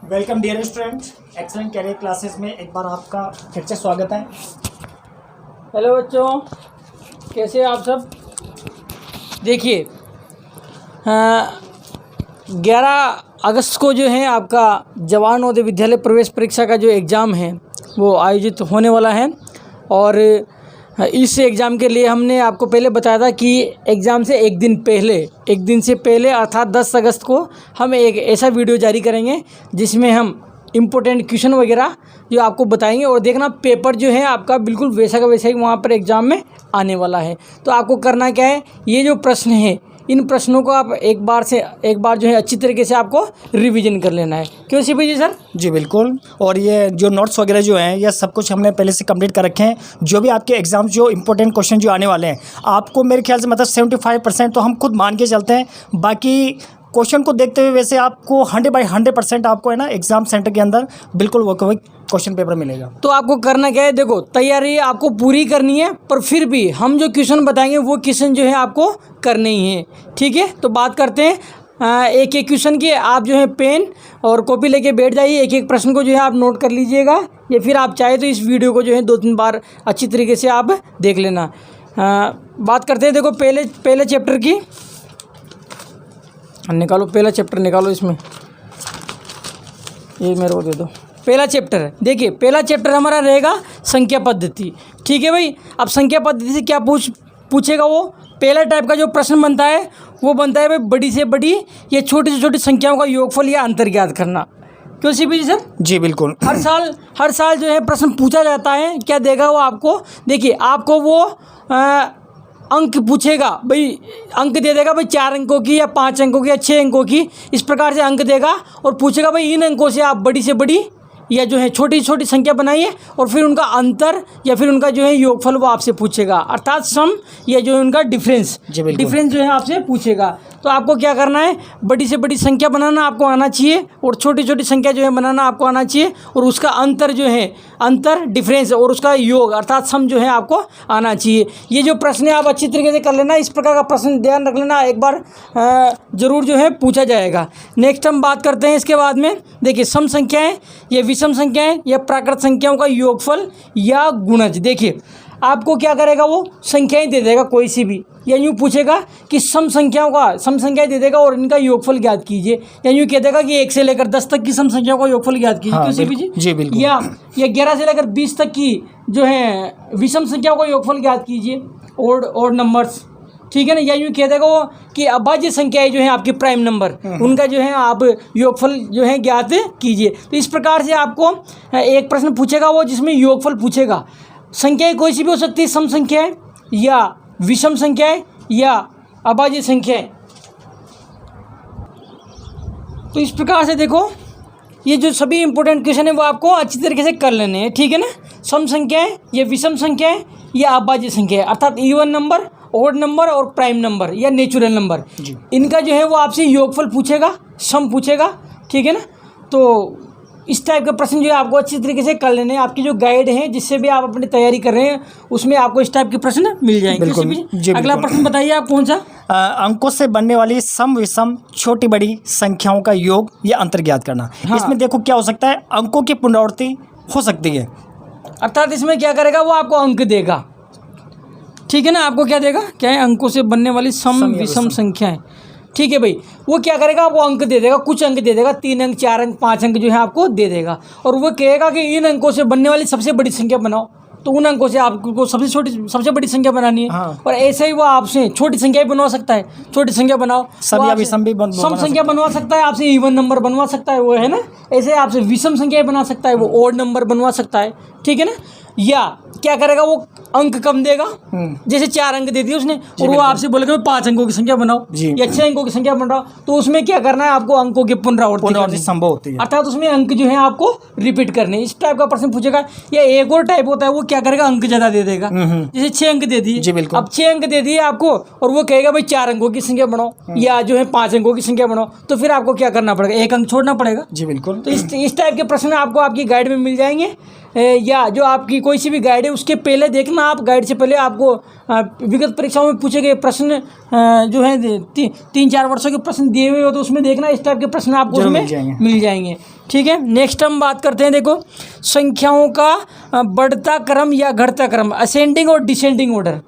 Welcome dear students, excellent career classes में एक बार आपका फिर से स्वागत है। हेलो बच्चों, कैसे हैं आप सब। देखिए 11 अगस्त को जो है आपका जवाहर नवोदय विद्यालय प्रवेश परीक्षा का जो एग्ज़ाम है वो आयोजित होने वाला है। और इस एग्ज़ाम के लिए हमने आपको पहले बताया था कि एग्ज़ाम से एक दिन से पहले अर्थात 10 अगस्त को हम एक ऐसा वीडियो जारी करेंगे जिसमें हम इम्पोर्टेंट क्वेश्चन वगैरह जो आपको बताएंगे। और देखना पेपर जो है आपका बिल्कुल वैसा का वैसा ही वहाँ पर एग्ज़ाम में आने वाला है। तो आपको करना क्या है, ये जो प्रश्न है इन प्रश्नों को आप एक बार जो है अच्छी तरीके से आपको रिवीजन कर लेना है। क्यों सीपी जी सर? जी बिल्कुल। और ये जो नोट्स वगैरह जो हैं ये सब कुछ हमने पहले से कंप्लीट कर रखे हैं। जो भी आपके एग्जाम जो इंपॉर्टेंट क्वेश्चन जो आने वाले हैं आपको मेरे ख्याल से मतलब 75% तो हम खुद मान के चलते हैं। बाकी क्वेश्चन को देखते हुए वैसे आपको 100/100% आपको है ना एग्जाम सेंटर के अंदर बिल्कुल वो क्वेश्चन पेपर मिलेगा। तो आपको करना क्या है, देखो तैयारी आपको पूरी करनी है, पर फिर भी हम जो क्वेश्चन बताएंगे वो क्वेश्चन जो है आपको करने ही है। ठीक है, तो बात करते हैं एक एक क्वेश्चन की। आप जो है पेन और कॉपी लेके बैठ जाइए, एक एक प्रश्न को जो है आप नोट कर लीजिएगा, या फिर आप चाहे तो इस वीडियो को जो है 2-3 बार अच्छी तरीके से आप देख लेना। बात करते हैं, देखो पहले चैप्टर की निकालो, पहला चैप्टर निकालो, इसमें ये मेरे को दे दो। पहला चैप्टर है, देखिए पहला चैप्टर हमारा रहेगा संख्या पद्धति। ठीक है भाई, अब संख्या पद्धति से क्या पूछेगा वो पहला टाइप का जो प्रश्न बनता है वो बनता है भाई बड़ी से बड़ी या छोटी से छोटी संख्याओं का योगफल या अंतर ज्ञात करना। क्यों सीपी जी सर? जी बिल्कुल। हर साल जो है प्रश्न पूछा जाता है। क्या देगा वो आपको, देखिए आपको वो अंक पूछेगा भाई, अंक दे देगा भाई 4 अंकों की या 5 अंकों की या 6 अंकों की, इस प्रकार से अंक देगा और पूछेगा भाई इन अंकों से आप बड़ी से बड़ी या जो है छोटी छोटी संख्या बनाइए, और फिर उनका अंतर या फिर उनका जो है योगफल वो आपसे पूछेगा, अर्थात सम या जो है उनका डिफरेंस जो है आपसे पूछेगा। तो आपको क्या करना है, बड़ी से बड़ी संख्या बनाना आपको आना चाहिए और छोटी छोटी संख्या जो है बनाना आपको आना चाहिए, और उसका अंतर जो है अंतर डिफरेंस और उसका योग अर्थात सम जो है आपको आना चाहिए। ये जो प्रश्न है आप अच्छी तरीके से कर लेना, इस प्रकार का प्रश्न ध्यान रख लेना, एक बार ज़रूर जो है पूछा जाएगा। नेक्स्ट हम बात करते हैं इसके बाद में, देखिए सम संख्याएँ या विषम संख्याएँ या प्राकृत संख्याओं का योगफल या गुणज। देखिए आपको क्या करेगा, वो संख्याएं दे देगा कोई सी भी, या यूँ पूछेगा कि सम संख्याएं दे देगा और इनका योगफल ज्ञात कीजिए, या यूँ कह देगा कि 1 से लेकर 10 तक की सम संख्याओं का योगफल ज्ञात कीजिए। हाँ, किसी भी जी बिल्कुल। या 11 से लेकर 20 तक की जो है विषम संख्याओं का योगफल ज्ञात कीजिए, और नंबर्स। ठीक है ना, या यूँ कह देगा वो कि अभाज्य संख्याएं जो है आपके प्राइम नंबर उनका जो है आप योगफल जो है ज्ञात कीजिए। तो इस प्रकार से आपको एक प्रश्न पूछेगा वो जिसमें योगफल पूछेगा। संख्याएं कोई सी भी हो सकती है, सम संख्याएं या विषम संख्याएं या अभाज्य संख्याएं। तो इस प्रकार से देखो ये जो सभी इंपॉर्टेंट क्वेश्चन है वो आपको अच्छी तरीके से कर लेने हैं। ठीक है ना, सम संख्याएं या विषम संख्याएं या अभाज्य संख्याएं अर्थात इवन नंबर, ऑड नंबर और प्राइम नंबर या नेचुरल नंबर, इनका जो है वो आपसे योगफल पूछेगा, सम पूछेगा। ठीक है ना, तो इस टाइप के प्रश्न जो है आपको अच्छी तरीके से कर लेने हैं। आपकी जो गाइड है जिससे भी आप अपनी तैयारी कर रहे हैं उसमें आपको इस टाइप के प्रश्न मिल जाएंगे। अगला प्रश्न बताइए आप कौन सा? अंकों से बनने वाली सम विषम छोटी बड़ी संख्याओं का योग या अंतर ज्ञात करना। हाँ। इसमें देखो क्या हो सकता है, अंकों की पुनरावृत्ति हो सकती है, अर्थात इसमें क्या करेगा वो आपको अंक देगा। ठीक है ना, आपको क्या देगा, क्या है, अंकों से बनने वाली सम विषम संख्याएं। ठीक है भाई, वो क्या करेगा, वो अंक दे देगा, कुछ अंक दे देगा, 3 अंक 4 अंक 5 अंक जो है आपको दे देगा, और वो कहेगा कि इन अंकों से बनने वाली सबसे बड़ी संख्या बनाओ। तो उन अंकों से आपको सबसे बड़ी संख्या बनानी है। हाँ। और ऐसे ही वो आपसे छोटी संख्या भी बनवा सकता है, छोटी संख्या बनाओ, सम संख्या बनवा सकता है, आपसे इवन नंबर बनवा सकता है, वो है ना, ऐसे आपसे विषम संख्या बना सकता है, वो ऑड नंबर बनवा सकता है। ठीक है ना, या क्या करेगा वो अंक कम देगा, जैसे 4 अंक दे दिए उसने और वो आपसे बोलेगा 5 अंकों की संख्या बनाओ या 6 अंकों की संख्या बनाओ, तो उसमें क्या करना है आपको अंकों की पुनरावृत्ति संभव होती है, अर्थात उसमें अंक जो है आपको रिपीट करने। इस टाइप का प्रश्न पूछेगा। या एक और टाइप होता है, वो क्या करेगा, अंक ज्यादा दे देगा, जैसे 6 अंक दे दिए, अब 6 अंक दे दिए आपको और वो कहेगा भाई 4 अंकों की संख्या बनाओ या जो है 5 अंकों की संख्या बनाओ, तो फिर आपको क्या करना पड़ेगा, 1 अंक छोड़ना पड़ेगा। जी बिल्कुल। तो इस टाइप के प्रश्न आपको आपकी गाइड में मिल जाएंगे, या जो आपकी कोई सी भी गाइड है उसके पहले देखना आप, गाइड से पहले आपको विगत परीक्षाओं में पूछे गए प्रश्न जो है 3-4 वर्षों के प्रश्न दिए हुए हो तो उसमें देखना, इस टाइप के प्रश्न आपको उसमें मिल जाएंगे। ठीक है। नेक्स्ट हम बात करते हैं, देखो संख्याओं का बढ़ता क्रम या घटता क्रम, असेंडिंग और डिसेंडिंग ऑर्डर।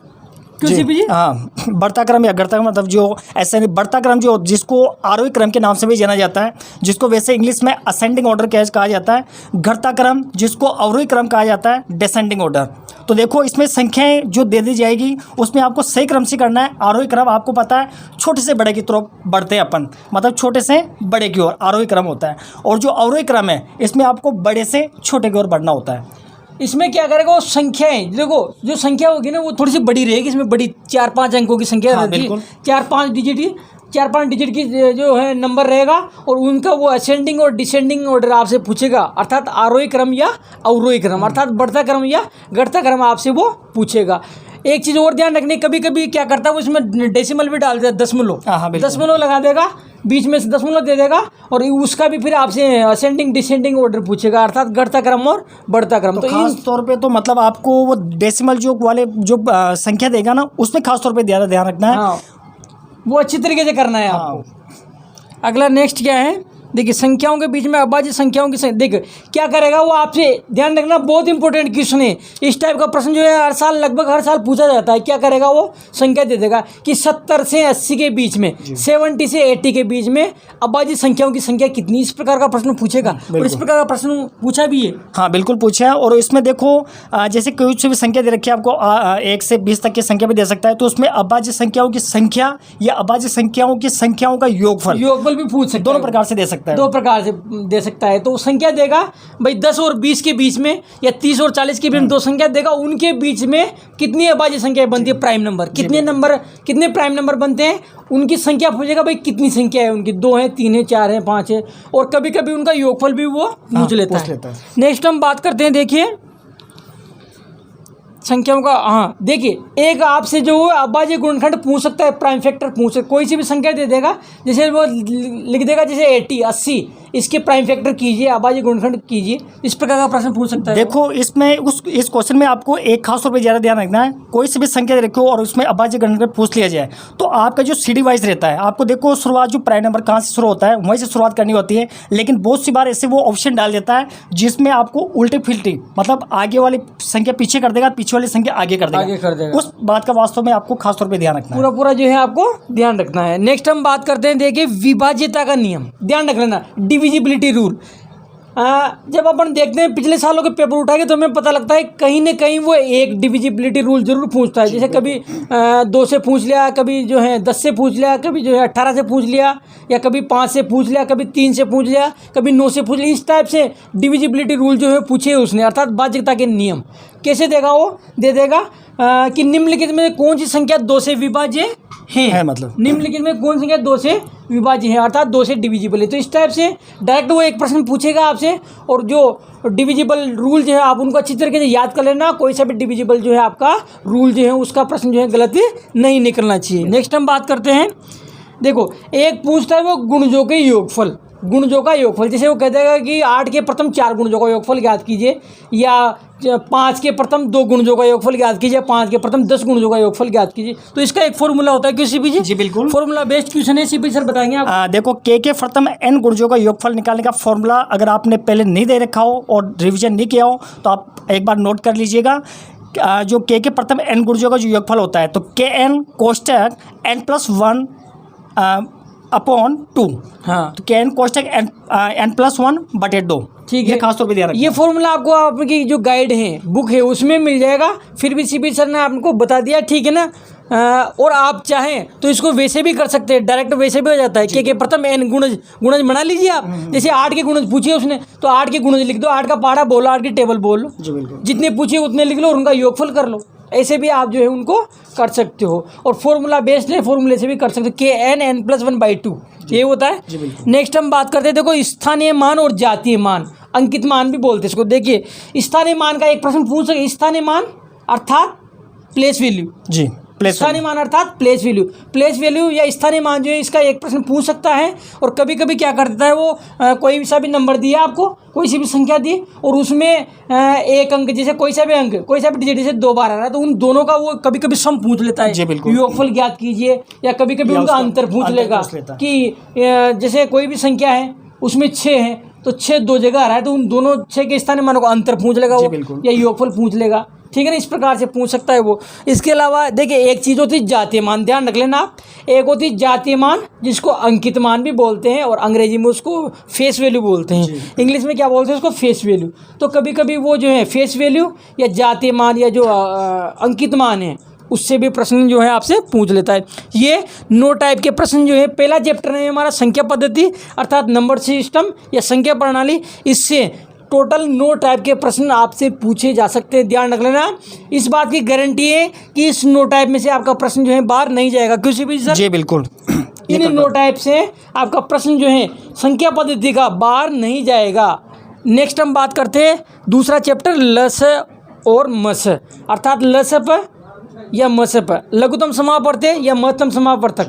क्यों सीपी जी? हाँ, बढ़ता क्रम या घटता क्रम, मतलब जो ऐसे नहीं, बढ़ता क्रम जो जिसको आरोही क्रम के नाम से भी जाना जाता है, जिसको वैसे इंग्लिश में असेंडिंग ऑर्डर कहा जाता है। घटता क्रम जिसको अवरोही क्रम कहा जाता है, डिसेंडिंग ऑर्डर। तो देखो इसमें संख्याएं जो दे दी जाएगी उसमें आपको सही क्रम से करना है। आरोही क्रम आपको पता है छोटे से बड़े की तरफ बढ़ते हैं अपन, मतलब छोटे से बड़े की ओर आरोही क्रम होता है। और जो अवरोही क्रम है इसमें आपको बड़े से छोटे की ओर बढ़ना होता है। इसमें क्या करेगा वो संख्याएं, देखो जो संख्या होगी ना वो थोड़ी सी बड़ी रहेगी, इसमें बड़ी 4-5 अंकों की संख्या रहती है, 4-5 डिजिट की जो है नंबर रहेगा, और उनका वो असेंडिंग और डिसेंडिंग ऑर्डर आपसे पूछेगा, अर्थात आरोही क्रम या अवरोही क्रम, अर्थात बढ़ता क्रम या घटता क्रम आपसे वो पूछेगा। एक चीज़ और ध्यान रखनी, कभी कभी क्या करता है वो इसमें डेसिमल भी डाल देता है, दशमलव लगा देगा, बीच में से दशमलव दे देगा, और उसका भी फिर आपसे असेंडिंग डिसेंडिंग ऑर्डर पूछेगा, अर्थात घटता क्रम और बढ़ता क्रम। तो खास तौर पे तो मतलब आपको वो डेसिमल जो वाले जो संख्या देगा ना उसमें खास तौर पे ध्यान रखना है। हाँ, वो अच्छी तरीके से करना है आपको। अगला नेक्स्ट क्या है, देखिए संख्याओं के बीच में अभाज्य संख्याओं की देखिए क्या करेगा वो, आपसे ध्यान रखना, बहुत इंपॉर्टेंट क्वेश्चन है। इस टाइप का प्रश्न जो है लगभग हर साल पूछा जाता है। क्या करेगा वो, संख्या दे देगा कि 70 से 80 के बीच में, 70 से 80 के बीच में अभाज्य संख्याओं की संख्या कितनी, इस प्रकार का प्रश्न पूछेगा। और इस प्रकार का प्रश्न पूछा भी है। हाँ बिल्कुल पूछा है। और इसमें देखो जैसे कोई सी भी संख्या दे रखी है आपको, 1 से 20 तक की संख्या भी दे सकता है, तो उसमें अभाज्य संख्याओं की संख्या या अभाज्य संख्याओं की संख्याओं का योगफल भी पूछ सकते, दोनों प्रकार से दे सकता है, 2 प्रकार से दे सकता है। तो संख्या देगा भाई 10 और 20 के बीच में या 30 और 40 के बीच में 2 संख्या देगा, उनके बीच में कितनी अभाज्य संख्या बनती है, प्राइम नंबर, कितने प्राइम नंबर बनते हैं उनकी संख्या पूछेगा, भाई कितनी संख्या है उनकी, 2 है, 3 है, 4 है, 5 है, और कभी कभी उनका योगफल भी वो पूछ लेता है। नेक्स्ट हम बात करते हैं, देखिए संख्याओं का। हाँ देखिए, एक आपसे जो अभाज्य गुणनखंड पूछ सकता है, प्राइम फैक्टर पूछ सकता है, कोई सी भी संख्या दे देगा, जैसे वो लिख देगा जैसे 80, इसके प्राइम फैक्टर कीजिए, अभाज्य गुणनखंड कीजिए, इस प्रकार का प्रश्न पूछ सकता है। देखो इसमें इस क्वेश्चन में आपको एक खास तौर पे ज़्यादा ध्यान रखना है। कोई सी भी संख्या रखो और उसमें अभाज्य गुणनखंड पूछ लिया जाए तो आपका जो सीडी वाइज रहता है, आपको देखो शुरुआत जो प्राइम नंबर कहाँ से शुरू होता है वहीं से शुरुआत करनी होती है। लेकिन बहुत सी बार ऐसे वो ऑप्शन डाल देता है जिसमें आपको उल्टी फिल्टी, मतलब आगे वाली संख्या पीछे कर देगा, पीछे वाली संख्या आगे कर देगा। उस बात का वास्तव में आपको खास तौर पे ध्यान रखना है, पूरा जो है आपको ध्यान रखना है। नेक्स्ट हम बात करते हैं, देखिए विभाज्यता का नियम, ध्यान रख लेना, डिविजिबिलिटी रूल। जब अपन देखते हैं पिछले सालों के पेपर उठाएंगे तो हमें पता लगता है कहीं ना कहीं वो एक डिविजिबिलिटी रूल जरूर पूछता है। जैसे कभी 2 से पूछ लिया, कभी जो है 10 से पूछ लिया, कभी जो है 18 से पूछ लिया, या कभी 5 से पूछ लिया, कभी 3 से पूछ लिया, कभी 9 से पूछ लिया। इस टाइप से डिविजिबिलिटी रूल जो है पूछे उसने, अर्थात भाज्यता के नियम। कैसे देगा वो, दे देगा कि निम्नलिखित में कौन सी संख्या 2 से विभाज्य है, मतलब निम्नलिखित में कौन सी संख्या 2 से विभाज्य है, अर्थात 2 से डिविजिबल है। तो इस टाइप से डायरेक्ट वो एक प्रश्न पूछेगा आपसे, और जो डिविजिबल रूल जो है आप उनको अच्छी तरीके से याद कर लेना। कोई सा भी डिविजिबल जो है आपका रूल जो है उसका प्रश्न जो है गलत नहीं निकलना चाहिए। नेक्स्ट हम बात करते हैं, देखो एक पूछता है वो गुणजों के योगफल, गुणजों का योगफल। जैसे वो कह देगा कि 8 के प्रथम 4 गुणजों का योगफल ज्ञात कीजिए, या 5 के प्रथम 2 गुणजों का योगफल ज्ञात कीजिए, 5 के प्रथम 10 गुणजों का योगफल ज्ञात कीजिए। तो इसका एक फॉर्मूला होता है क्यों सीपी जी? जी बिल्कुल, फॉर्मूला बेस्ड क्वेश्चन है सीपी सर, बताएंगे आप। देखो के प्रथम n गुणजों का योगफल निकालने का फॉर्मूला अगर आपने पहले नहीं दे रखा हो और रिवीजन नहीं किया हो तो आप एक बार नोट कर लीजिएगा। जो के प्रथम n गुणजों का जो योगफल होता है तो kn कोष्टक n+1 अपॉन 2। हाँ, तो kn कोष्टक n+1/2। ठीक है, ये खास तौर पे ध्यान रखना। ये फॉर्मूला आपको आपकी जो गाइड है, बुक है, उसमें मिल जाएगा। फिर भी सीपी सर ने आपको बता दिया, ठीक है ना। और आप चाहें तो इसको वैसे भी कर सकते हैं, डायरेक्ट वैसे भी हो जाता है। के प्रथम n गुणज बना लीजिए आप। जैसे 8 के गुणज पूछिए उसने तो 8 के गुणज लिख दो, 8 का पहाड़ा बोलो, 8 की टेबल बोल लो, जितने पूछिए उतने लिख लो और उनका योगफल कर लो। ऐसे भी आप जो है उनको कर सकते हो। और फॉर्मूला बेस्ड है, फॉर्मूले से भी कर सकते हो। kn n+1/2 ये होता है। नेक्स्ट हम बात करते हैं, देखो स्थानीय मान और जातीय मान, अंकित मान भी बोलते हैं इसको। देखिए स्थानीय मान का एक प्रश्न पूछ सकते, स्थानीय मान अर्थात प्लेस वैल्यू। जी, स्थानीय मान अर्थात प्लेस वैल्यू या स्थानीय मान जो है इसका एक प्रश्न पूछ सकता है। और कभी कभी क्या कर देता है वो, कोई सा भी नंबर दिया आपको, कोई सी भी संख्या दी और उसमें एक अंक, जैसे कोई सा भी अंक, कोई सा भी डिजिट जैसे 2 बार आ रहा है तो उन दोनों का वो कभी कभी सम पूछ लेता है, योगफल ज्ञात कीजिए, या कभी कभी उनका अंतर पूछ लेगा कि जैसे कोई भी संख्या है उसमें 6 है तो 6 दो जगह आ रहा है, तो उन दोनों 6 के स्थान में मानो को अंतर पूछ लेगा जी, वो, बिल्कुल। या योगफल पूछ लेगा, ठीक है ना। इस प्रकार से पूछ सकता है वो। इसके अलावा देखिए, एक चीज़ होती है जातीय मान, ध्यान रख लेना आप। एक होती है जातीय मान जिसको अंकित मान भी बोलते हैं, और अंग्रेजी में उसको फेस वैल्यू बोलते हैं, इंग्लिश में क्या बोलते हैं उसको, फेस वैल्यू। तो कभी कभी वो जो है फेस वैल्यू या जातीय मान या जो अंकित मान है उससे भी प्रश्न जो है आपसे पूछ लेता है। ये 9 टाइप के प्रश्न जो है, पहला चैप्टर है हमारा संख्या पद्धति अर्थात नंबर सिस्टम या संख्या प्रणाली। इससे टोटल 9 टाइप के प्रश्न आपसे पूछे जा सकते हैं, ध्यान रख लेना। इस बात की गारंटी है कि इस 9 टाइप में से आपका प्रश्न जो है बाहर नहीं जाएगा किसी भी सर। जी बिल्कुल। इन 9 टाइप से आपका प्रश्न जो है संख्या पद्धति का बाहर नहीं जाएगा। नेक्स्ट हम बात करते हैं दूसरा चैप्टर लस और मस अर्थात लसप या मसप, लघुतम समापवर्तक या महत्तम समापवर्तक,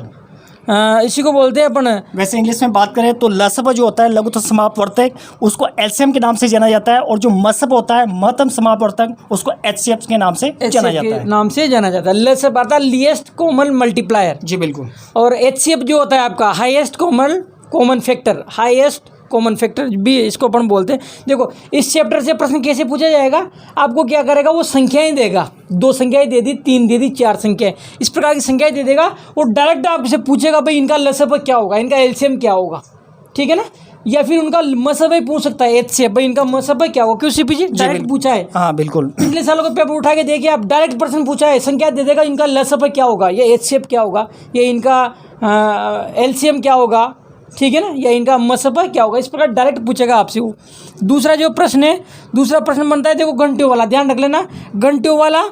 इसी को बोलते हैं अपन। वैसे इंग्लिश में बात करें तो लसप जो होता है लघुतम समापवर्तक, उसको एलसीएम के नाम से जाना जाता है, और जो मसप होता है महत्तम समापवर्तक, उसको एचसीएफ के नाम से जाना जाता है। नाम से जाना जाता है। लसप अर्थात लीस्ट कॉमन मल्टीप्लायर। जी बिल्कुल। और एचसीएफ जो होता है आपका highest common factor, highest common factor भी इसको अपन बोलते हैं। देखो, इस चैप्टर से प्रश्न कैसे पूछा जाएगा, आपको क्या करेगा, वो संख्याएं देगा, 2 संख्याएं दे दी, 3 दे दी, 4 संख्याएं, इस प्रकार की संख्याएं दे देगा। वो डायरेक्ट आपसे पूछेगा भाई इनका लसप क्या होगा, इनका एलसीएम क्या होगा, ठीक है ना। या फिर उनका मसब ही पूछ सकता है, एच से भाई इनका मसब क्या होगा, क्यों सीपीजी डायरेक्ट पूछा है। हाँ बिल्कुल। पिछले सालों का पेपर उठा के देखिए आप, डायरेक्ट प्रश्न पूछा है, संख्या दे देगा, इनका लसप क्या होगा, या एच शेप क्या होगा, या इनका एलसीएम क्या होगा, ठीक है ना, या इनका मसबा क्या होगा, इस प्रकार डायरेक्ट पूछेगा आपसे वो। दूसरा जो प्रश्न है, दूसरा प्रश्न बनता है देखो घंटियों वाला, ध्यान रख लेना, घंटियों वाला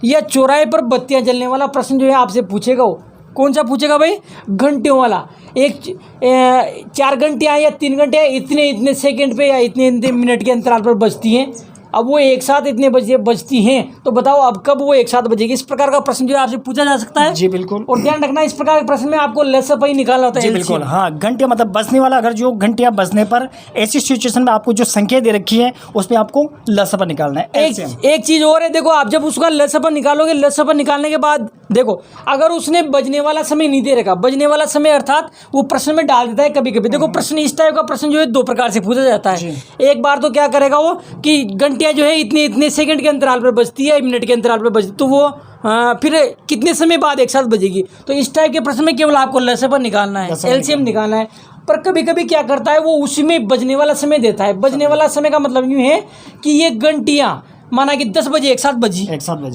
या चौराहे पर बत्तियां जलने वाला प्रश्न जो है आपसे पूछेगा। वो कौन सा पूछेगा भाई, घंटियों वाला। 4 घंटियाँ या 3 घंटे इतने सेकंड पे या इतने मिनट के अंतराल पर बजती हैं। अब वो एक साथ इतने बजे बजती हैं, तो बताओ अब कब वो एक साथ बजेगी। इस प्रकार का प्रश्न जो है आपसे पूछा जा सकता है। जी बिल्कुल। और ध्यान रखना, इस प्रकार के प्रश्न में आपको लसप ही निकालना होता है। जी बिल्कुल। हाँ, घंटियाँ मतलब बजने वाला, अगर जो घंटियाँ बजने पर ऐसी सिचुएशन में आपको जो संख्या दे रखी है उसमें आपको लसप निकालना है। एक चीज़ और है, देखो आप जब उसका लसप निकालोगे, लसप निकालने के बाद देखो अगर उसने बजने वाला समय नहीं दे रखा, बजने वाला समय अर्थात वो प्रश्न में डाल देता है कभी कभी। देखो प्रश्न, इस टाइप का प्रश्न जो है 2 प्रकार से पूछा जाता है। एक बार तो क्या करेगा वो कि घंटियाँ जो है इतने सेकंड के अंतराल पर बजती है, मिनट के अंतराल पर बजती, तो वो फिर कितने समय बाद एक साथ बजेगी। तो इस टाइप के प्रश्न में केवल आपको लसप निकालना है, एलसीएम निकालना है। पर कभी कभी क्या करता है वो उसी में बजने वाला समय देता है। बजने वाला समय का मतलब यूँ है कि ये घंटियाँ माना कि 10 बजे एक साथ बजी,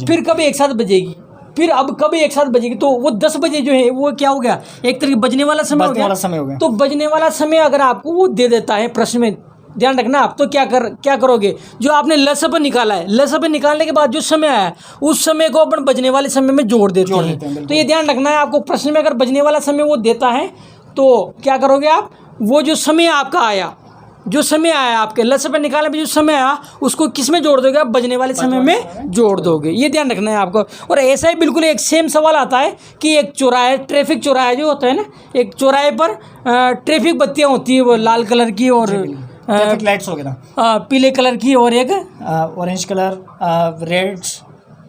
फिर कभी एक साथ बजेगी, फिर अब कभी एक साथ बजेगी, तो वो 10 बजे जो है वो क्या हो गया, एक तरह बजने वाला समय हो गया। तो बजने वाला समय अगर आपको वो दे देता है प्रश्न में, ध्यान रखना आप, तो क्या करोगे, जो आपने लसप निकाला है, लसप निकालने के बाद जो समय आया उस समय को अपन बजने वाले समय में जोड़ देते हैं। तो ये ध्यान रखना है आपको, प्रश्न में अगर बजने वाला समय वो देता है तो क्या करोगे आप, वो जो समय आपका आया, जो समय आया आपके लसप निकालने में जो समय आया उसको किस में जोड़ दोगे आप, बजने वाले समय में जोड़ दोगे। ये ध्यान रखना है आपको। और ऐसा ही बिल्कुल एक सेम सवाल आता है कि एक चौराहे, ट्रैफिक चौराहे जो होता है ना, एक चौराहे पर ट्रैफिक बत्तियाँ होती है, वो लाल कलर की और ट्रैफिक लाइट्स वगैरह, पीले कलर की और एक ऑरेंज कलर, रेड,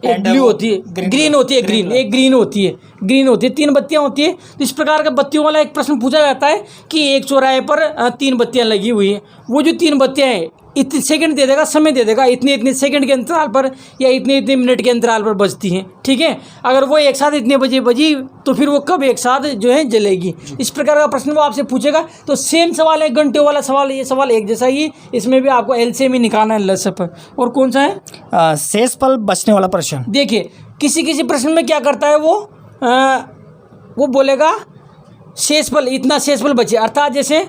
ब्लू होती है, ग्रीन होती है, ग्रीन होती है, 3 बत्तियां होती है। तो इस प्रकार का बत्तियों वाला एक प्रश्न पूछा जाता है कि एक चौराहे पर 3 बत्तियां लगी हुई हैं, वो जो 3 बत्तियां हैं इतने सेकंड दे देगा, समय दे देगा, इतने सेकंड के अंतराल पर या इतने मिनट के अंतराल पर बजती हैं, ठीक है। अगर वो एक साथ इतने बजे बजी तो फिर वो कब एक साथ जो है जलेगी। इस प्रकार का प्रश्न वो आपसे पूछेगा। तो सेम सवाल है, घंटियों वाला सवाल, ये सवाल एक जैसा ही, इसमें भी आपको एलसीएम ही निकालना है, लसप। और कौन सा है, शेषफल बचने वाला प्रश्न। देखिए किसी प्रश्न में क्या करता है वो बोलेगा शेषफल, इतना शेषफल बचे, अर्थात जैसे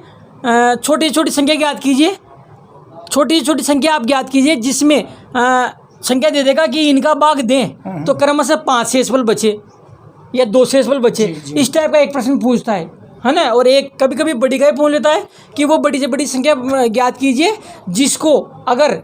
छोटी छोटी संख्या ज्ञात कीजिए, छोटी छोटी संख्या आप ज्ञात कीजिए जिसमें संख्या दे देगा कि इनका भाग दें, तो क्रमशः 5 शेषफल बचे या 2 शेषफल बचे। इस टाइप का एक प्रश्न पूछता है ना। और एक कभी कभी बड़ी का ही पूछ लेता है कि वो बड़ी से बड़ी संख्या ज्ञात कीजिए जिसको अगर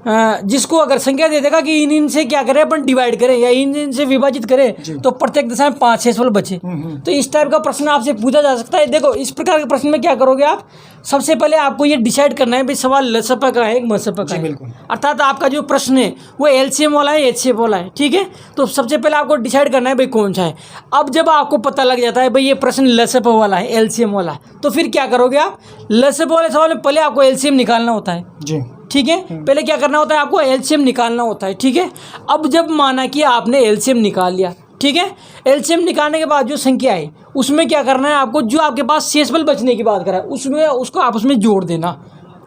जिसको अगर संख्या दे देगा कि इन से क्या करें अपन डिवाइड करें या इन से विभाजित करें तो प्रत्येक दशा में 5 शेषफल बचे। तो इस टाइप का प्रश्न आपसे पूछा जा सकता है। देखो इस प्रकार के प्रश्न में क्या करोगे आप, सबसे पहले आपको ये डिसाइड करना है भाई सवाल लसप का है मसप का है, अर्थात आपका जो प्रश्न है वो एलसीएम वाला है एचसीएफ वाला है, ठीक है। तो सबसे पहले आपको डिसाइड करना है भाई कौन सा है। अब जब आपको पता लग जाता है भाई ये प्रश्न लसप वाला है एलसीएम वाला, तो फिर क्या करोगे आप, लसप वाले सवाल में पहले आपको एलसीएम निकालना होता है जी, ठीक है। पहले क्या करना होता है, आपको एलसीएम निकालना होता है, ठीक है। अब जब माना कि आपने एलसीएम निकाल लिया, ठीक है, एलसीएम निकालने के बाद जो संख्या है उसमें क्या करना है आपको, जो आपके पास शेषफल बचने की बात करा है उसमें उसको आप उसमें जोड़ देना।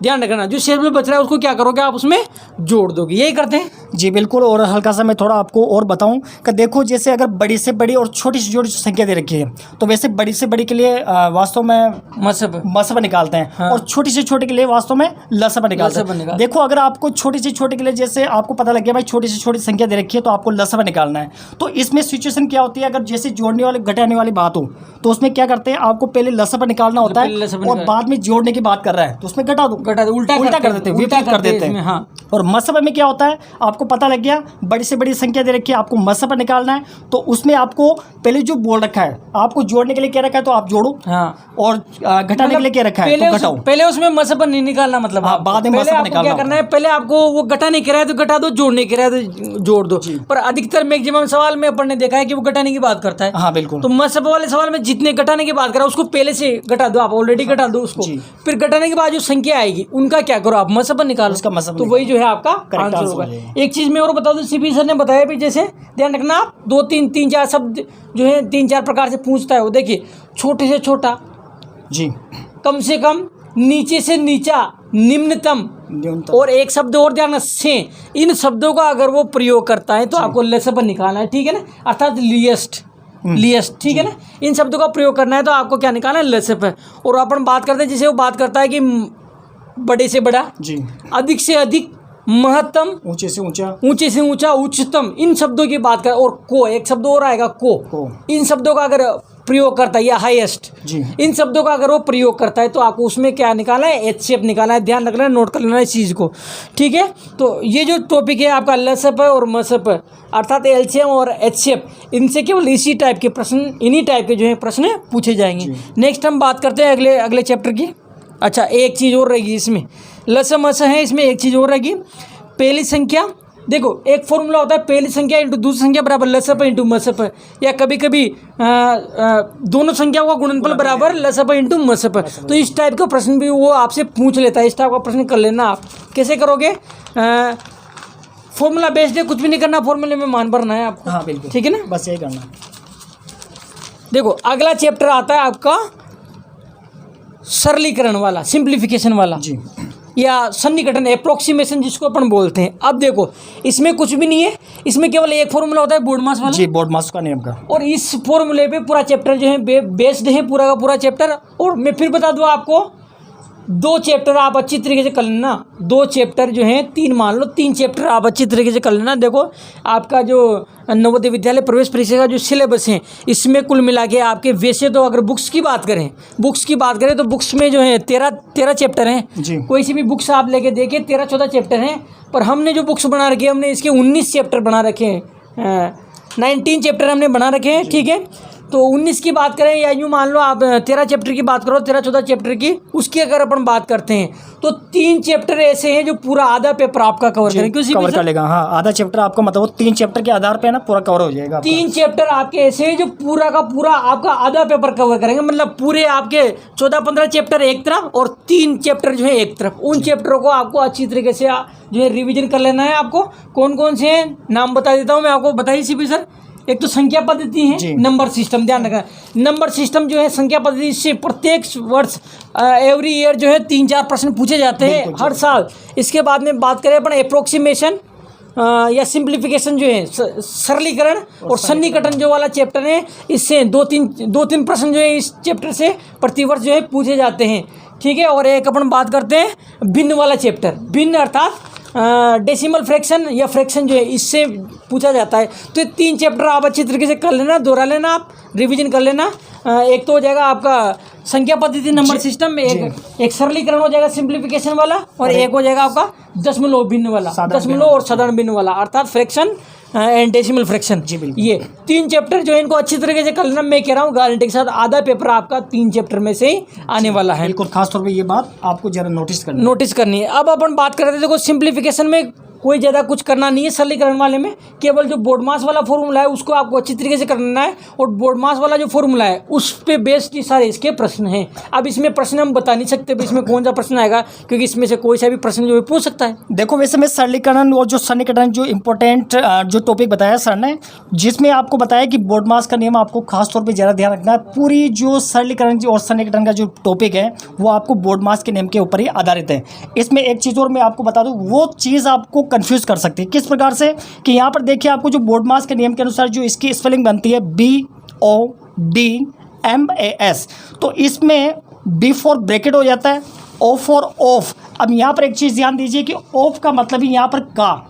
ध्यान रखना जो शेषफल बच रहा है उसको क्या करोगे आप उसमें जोड़ दोगे, यही करते हैं जी बिल्कुल। और हल्का सा मैं थोड़ा आपको और बताऊं कि देखो जैसे अगर बड़ी से बड़ी और छोटी से छोटी संख्या दे रखी है तो वैसे बड़ी से बड़ी के लिए वास्तव में मसब निकालते हैं, हाँ। और छोटी से छोटी के लिए वास्तव में लसब निकालते हैं। देखो अगर आपको छोटी से छोटी के लिए जैसे आपको पता लग गया भाई छोटी से छोटी संख्या दे रखी है तो आपको लसब निकालना है, तो इसमें सिचुएशन क्या होती है, अगर जैसे जोड़ने वाले घटाने वाली बात हो तो उसमें क्या करते हैं, आपको पहले लसब निकालना होता है और बाद में जोड़ने की बात कर रहा है तो उसमें घटा दो, उल्टा कर देते हैं, विपरीत कर देते हैं, हाँ। और मसब में क्या होता है, आपको पता लग गया बड़ी से बड़ी संख्या दे रखी है, आपको मसब निकालना है, तो उसमें आपको पहले जो बोल रखा है आपको जोड़ने के लिए क्या रखा है तो आप जोड़ो, हाँ। और घटाने के लिए क्या रखा है तो घटाओ। पहले उसमें मसब नहीं निकालना, मतलब हाँ, बाद में मसब निकालना। क्या करना है, पहले आपको वो घटाने के रहा है तो घटा दो, जोड़ने के रहा है तो जोड़ दो। पर अधिकतर मैक्सिमम सवाल में अपन ने देखा है कि वो घटाने की बात करता है, हाँ बिल्कुल। तो मसब वाले सवाल में जितने घटाने की बात करा उसको पहले से घटा दो, आप ऑलरेडी घटा दो उसको, फिर घटाने के बाद जो संख्या आएगी उनका क्या करो आप मसब निकालो, उसका मसब तो वही जो है आपका आंसर होगा। एक चीज मैं और बता दूं, सीपी सर ने बताया भी, जैसे ध्यान रखना आप 2 3 4 शब्द जो है 3 4 प्रकार से पूछता है वो, देखिए छोटे से छोटा जी, कम से कम, नीचे से नीचा, निम्नतम, और एक शब्द और ध्यान से, इन शब्दों का अगर वो प्रयोग करता है तो आपको लसब निकालना है, ठीक है ना, अर्थात लिएस्ट, ठीक है ना, इन शब्दों का प्रयोग करना है तो आपको क्या निकालना है, लसब। और अपन बात करते हैं जैसे वो बात करता है कि बड़े से बड़ा जी, अधिक से अधिक, महत्तम, ऊंचे से ऊंचा, उच्चतम, इन शब्दों की बात कर, और को एक शब्द और आएगा को, इन शब्दों का अगर प्रयोग करता है या हाईएस्ट, इन शब्दों का अगर वो प्रयोग करता है तो आपको उसमें क्या निकालना है, एचसीएफ निकालना है। ध्यान रखना है, नोट कर लेना इस चीज़ को, ठीक है। तो ये जो टॉपिक है आपका लसप और मसप, अर्थात एलसीएम और एचसीएफ, इनसे केवल इसी टाइप के प्रश्न, इन्हीं टाइप के जो है प्रश्न पूछे जाएंगे। नेक्स्ट हम बात करते हैं अगले चैप्टर की। अच्छा, एक चीज़ और रहेगी इसमें, लसम मस है, इसमें एक चीज़ और रहेगी, पहली संख्या, देखो एक फॉर्मूला होता है पहली संख्या इंटू दूसरी संख्या बराबर लसप इंटू मसप, या कभी कभी दोनों संख्याओं का गुणनफल बराबर लसप इंटू मसप। तो इस टाइप का प्रश्न भी वो आपसे पूछ लेता है, इस टाइप का प्रश्न कर लेना आप। कैसे करोगे, फॉर्मूला बेस्ड है, कुछ भी नहीं करना, फॉर्मूले में मान भरना है आपको, हाँ बिल्कुल, ठीक है ना, बस यही करना। देखो अगला चैप्टर आता है आपका सरलीकरण वाला, सिंप्लीफिकेशन वाला जी, या सन्निकटन, अप्रोक्सीमेशन जिसको अपन बोलते हैं। अब देखो इसमें कुछ भी नहीं है, इसमें केवल एक फॉर्मूला होता है बोर्डमास वाला जी, बोर्डमास का नियम का, और इस फॉर्मूले पे पूरा चैप्टर जो है बेस्ड है, पूरा का पूरा चैप्टर। और मैं फिर बता दूँ आपको, 2 चैप्टर आप अच्छी तरीके से कर लेना, 2 चैप्टर जो हैं 3 मान लो, 3 चैप्टर आप अच्छी तरीके से कर लेना। देखो आपका जो नवोदय विद्यालय प्रवेश परीक्षा का जो सिलेबस है इसमें कुल मिला के आपके, वैसे तो अगर बुक्स की बात करें तो बुक्स में जो है 13 चैप्टर हैं। कोई सी भी बुक्स आप लेके देखिए 13-14 चैप्टर हैं, पर हमने जो बुक्स बना रखी है हमने इसके 19 चैप्टर बना रखे हैं, 19 चैप्टर हमने बना रखे हैं, ठीक है। तो 19 की बात करें या यूँ मान लो आप 13 चैप्टर की बात करो, 13-14 चैप्टर की, उसकी अगर अपन बात करते हैं तो 3 चैप्टर ऐसे हैं जो पूरा आधा पेपर आपका कवर करेंगे, कवर कर लेगा, हाँ आधा चैप्टर आपका, मतलब 3 चैप्टर के आधार पे ना पूरा कवर हो जाएगा। 3 चैप्टर आपके ऐसे हैं जो पूरा का पूरा आपका आधा पेपर कवर करेंगे, मतलब पूरे आपके 14-15 चैप्टर एक तरफ और 3 चैप्टर जो है एक तरफ। उन चैप्टरों को आपको अच्छी तरीके से जो है रिविजन कर लेना है। आपको कौन कौन से हैं नाम बता देता हूँ मैं आपको, बताइए सीपी सर। एक तो संख्या पद्धति है, नंबर सिस्टम, ध्यान रखना नंबर सिस्टम जो है संख्या पद्धति से प्रत्येक वर्ष एवरी ईयर जो है 3-4 प्रश्न पूछे जाते हैं हर साल। इसके बाद में बात करें अपन अप्रोक्सीमेशन या सिंप्लीफिकेशन जो है सरलीकरण और सन्निकटन जो वाला चैप्टर है, इससे 2-3 प्रश्न जो है इस चैप्टर से प्रतिवर्ष जो है पूछे जाते हैं, ठीक है। और एक अपन बात करते हैं भिन्न वाला चैप्टर, भिन्न अर्थात डेसिमल फ्रैक्शन या फ्रैक्शन जो है इससे पूछा जाता है। तो ये 3 चैप्टर आप अच्छी तरीके से कर लेना, दोहरा लेना, आप रिवीजन कर लेना। एक तो हो जाएगा आपका संख्या पद्धति नंबर सिस्टम में, एक सरलीकरण हो जाएगा सिंप्लीफिकेशन वाला, और एक हो जाएगा आपका दशमलव भिन्न वाला, दशमलव और साधारण भिन्न वाला, अर्थात फ्रैक्शन एंड डेसिमल फ्रैक्शन। ये 3 चैप्टर जो है इनको अच्छी तरीके से कर लेना। मैं कह रहा हूँ गारंटी के साथ आधा पेपर आपका 3 चैप्टर में से ही आने वाला है। बिल्कुल, खासतौर पे ये बात आपको जरा नोटिस करनी है। अब अपन बात कर रहे थे, देखो सिंप्लीफिकेशन में कोई ज़्यादा कुछ करना नहीं है। सरलीकरण वाले में केवल जो बोर्ड मास वाला फॉर्मूला है उसको आपको अच्छी तरीके से करना है, और बोर्ड मास वाला जो फॉर्मूला है उस पे बेस्ड सारे इसके प्रश्न हैं। अब इसमें प्रश्न हम बता नहीं सकते इसमें कौन सा प्रश्न आएगा, क्योंकि इसमें से कोई सा भी प्रश्न जो है पूछ सकता है। देखो, वैसे मैं सरलीकरण और जो सन्निकटन जो इम्पोर्टेंट जो टॉपिक बताया सर ने, जिसमें आपको बताया कि बोर्ड मास का नियम आपको खास तौर पे ज़्यादा ध्यान रखना है। पूरी जो सरलीकरण और सन्निकटन का जो टॉपिक है वो आपको बोर्ड मास के नियम के ऊपर ही आधारित है। इसमें एक चीज़ और मैं आपको बता दूँ, वो चीज़ आपको कन्फ्यूज़ कर सकती है। किस प्रकार से कि यहाँ पर देखिए, आपको जो बोर्ड मास के नियम के अनुसार जो इसकी स्पेलिंग बनती है BODMAS, तो इसमें B फॉर ब्रैकेट हो जाता है, O फॉर ऑफ। अब यहाँ पर एक चीज़ ध्यान दीजिए कि ऑफ का मतलब ही यहाँ पर का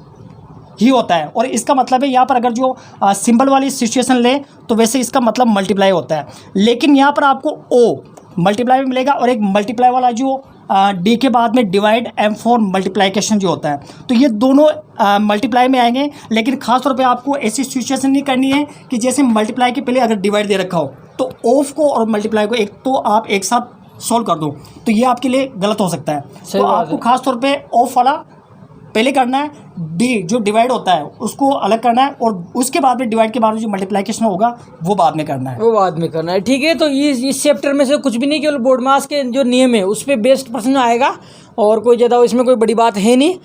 ही होता है, और इसका मतलब है यहाँ पर अगर जो सिंबल वाली सिचुएशन ले तो वैसे इसका मतलब मल्टीप्लाई होता है, लेकिन यहाँ पर आपको O मल्टीप्लाई में मिलेगा, और एक मल्टीप्लाई वाला जो डी के बाद में डिवाइड, M फॉर मल्टीप्लाइकेशन जो होता है, तो ये दोनों मल्टीप्लाई में आएंगे। लेकिन खास तौर पे आपको ऐसी सिचुएशन नहीं करनी है कि जैसे मल्टीप्लाई के पहले अगर डिवाइड दे रखा हो तो ऑफ को और मल्टीप्लाई को एक तो आप एक साथ सॉल्व कर दो, तो ये आपके लिए गलत हो सकता है। तो आपको खास तौर पे ऑफ वाला पहले करना है, डी जो डिवाइड होता है उसको अलग करना है, और उसके बाद में डिवाइड के बाद में जो मल्टीप्लिकेशन होगा वो बाद में करना है। ठीक है। तो इस चैप्टर में से कुछ भी नहीं, केवल बोर्ड मास के जो नियम है उस पर बेस्ड प्रश्न आएगा, और कोई ज़्यादा इसमें कोई बड़ी बात है नहीं।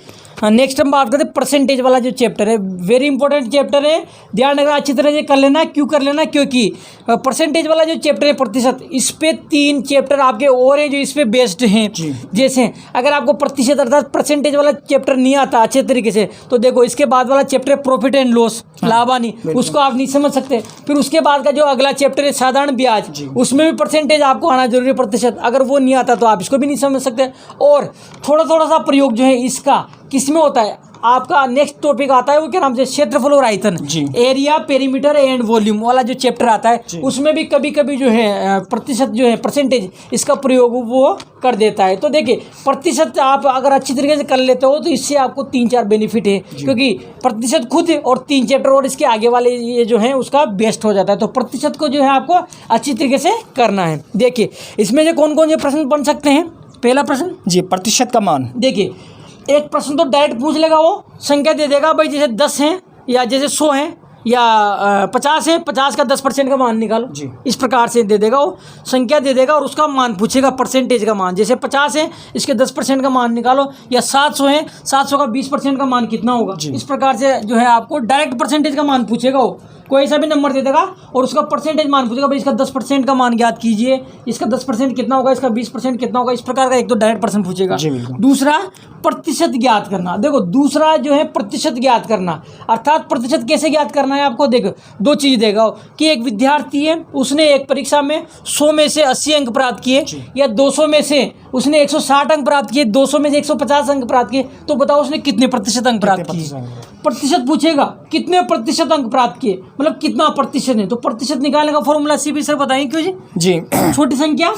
नेक्स्ट हम बात करते हैं परसेंटेज वाला जो चैप्टर है, वेरी इंपॉर्टेंट चैप्टर है, ध्यान रखना अच्छी तरह से कर लेना। क्यों कर लेना? क्योंकि परसेंटेज वाला जो चैप्टर है प्रतिशत, इस पे 3 चैप्टर आपके और हैं जो इस पे बेस्ड हैं। जैसे अगर आपको प्रतिशत अर्थात परसेंटेज वाला चैप्टर नहीं आता अच्छे तरीके से, तो देखो इसके बाद वाला चैप्टर है प्रॉफिट एंड लॉस, लाभ हानि, उसको आप नहीं समझ सकते। फिर उसके बाद का जो अगला चैप्टर है साधारण ब्याज, उसमें भी परसेंटेज आपको आना जरूरी है प्रतिशत, अगर वो नहीं आता तो आप इसको भी नहीं समझ सकते। और थोड़ा सा प्रयोग जो है इसका किसमें होता है, आपका नेक्स्ट टॉपिक आता है वो क्या नाम से, क्षेत्रफल और आयतन, एरिया, पेरीमीटर एंड वॉल्यूम वाला जो चैप्टर आता है, उसमें भी कभी कभी जो है प्रतिशत जो है परसेंटेज इसका प्रयोग वो कर देता है। तो देखिए प्रतिशत आप अगर अच्छी तरीके से कर लेते हो तो इससे आपको 3-4 बेनिफिट है, क्योंकि प्रतिशत खुद और 3 चैप्टर और इसके आगे वाले ये जो है उसका बेस्ट हो जाता है। तो प्रतिशत को जो है आपको अच्छी तरीके से करना है। देखिए इसमें से कौन कौन से प्रश्न बन सकते हैं। पहला प्रश्न जी, प्रतिशत का मान। देखिए एक प्रश्न तो डायरेक्ट पूछ लेगा, वो संख्या दे देगा भाई, जैसे 10 हैं या जैसे 100 हैं या 50 है, 50 का 10% का मान निकालो जी, इस प्रकार से दे देगा। वो संख्या दे देगा और उसका मान पूछेगा, परसेंटेज का मान, जैसे 50 है इसके 10% का मान निकालो, या 700 है 700 का 20% का मान कितना होगा, इस प्रकार से जो है आपको डायरेक्ट परसेंटेज का मान पूछेगा। वो कोई सा भी नंबर दे देगा और उसका परसेंटेज मान पूछेगा, भाई इसका 10% का मान ज्ञात कीजिए, इसका 10% कितना होगा, इसका 20% कितना होगा, इस प्रकार का एक तो डायरेक्ट प्रश्न पूछेगा। दूसरा प्रतिशत ज्ञात करना। देखो दूसरा जो है प्रतिशत ज्ञात करना, अर्थात प्रतिशत कैसे ज्ञात करना है आपको। देखो 2 चीज़ देगा कि एक विद्यार्थी है, उसने एक परीक्षा में 100 में से 80 अंक प्राप्त किए, या 200 में से उसने 160 अंक प्राप्त किए, 200 में से 150 अंक प्राप्त किए, तो बताओ उसने कितने प्रतिशत अंक प्राप्त किए। प्रतिशत पूछेगा कितने प्रतिशत अंक प्राप्त किए, मतलब कितना प्रतिशत है। तो प्रतिशत निकालने का फॉर्मूला सीपी सर बताएंगे क्यों जी। छोटी संख्या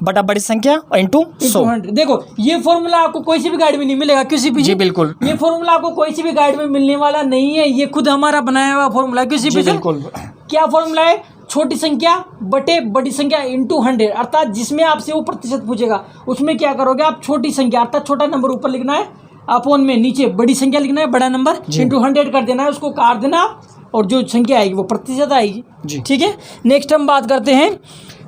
बटा बड़ी संख्या इंटू 100। देखो ये फॉर्मूला आपको कोई सी भी गाइड में नहीं मिलेगा, किसी भी जी बिल्कुल, ये फॉर्मूला आपको कोई सी भी गाइड में मिलने वाला नहीं है, ये खुद हमारा बनाया हुआ फॉर्मूला, किसी भी बिल्कुल। क्या फॉर्मूला है, छोटी संख्या बटे बड़ी संख्या इंटू 100, अर्थात जिसमें आपसे वो प्रतिशत पूछेगा उसमें क्या करोगे आप, छोटी संख्या अर्थात छोटा नंबर ऊपर लिखना है, अपॉन में नीचे बड़ी संख्या लिखना है, बड़ा नंबर इंटू 100 कर देना है, उसको काट देना और जो संख्या आएगी वो प्रतिशत आएगी। ठीक है। नेक्स्ट हम बात करते हैं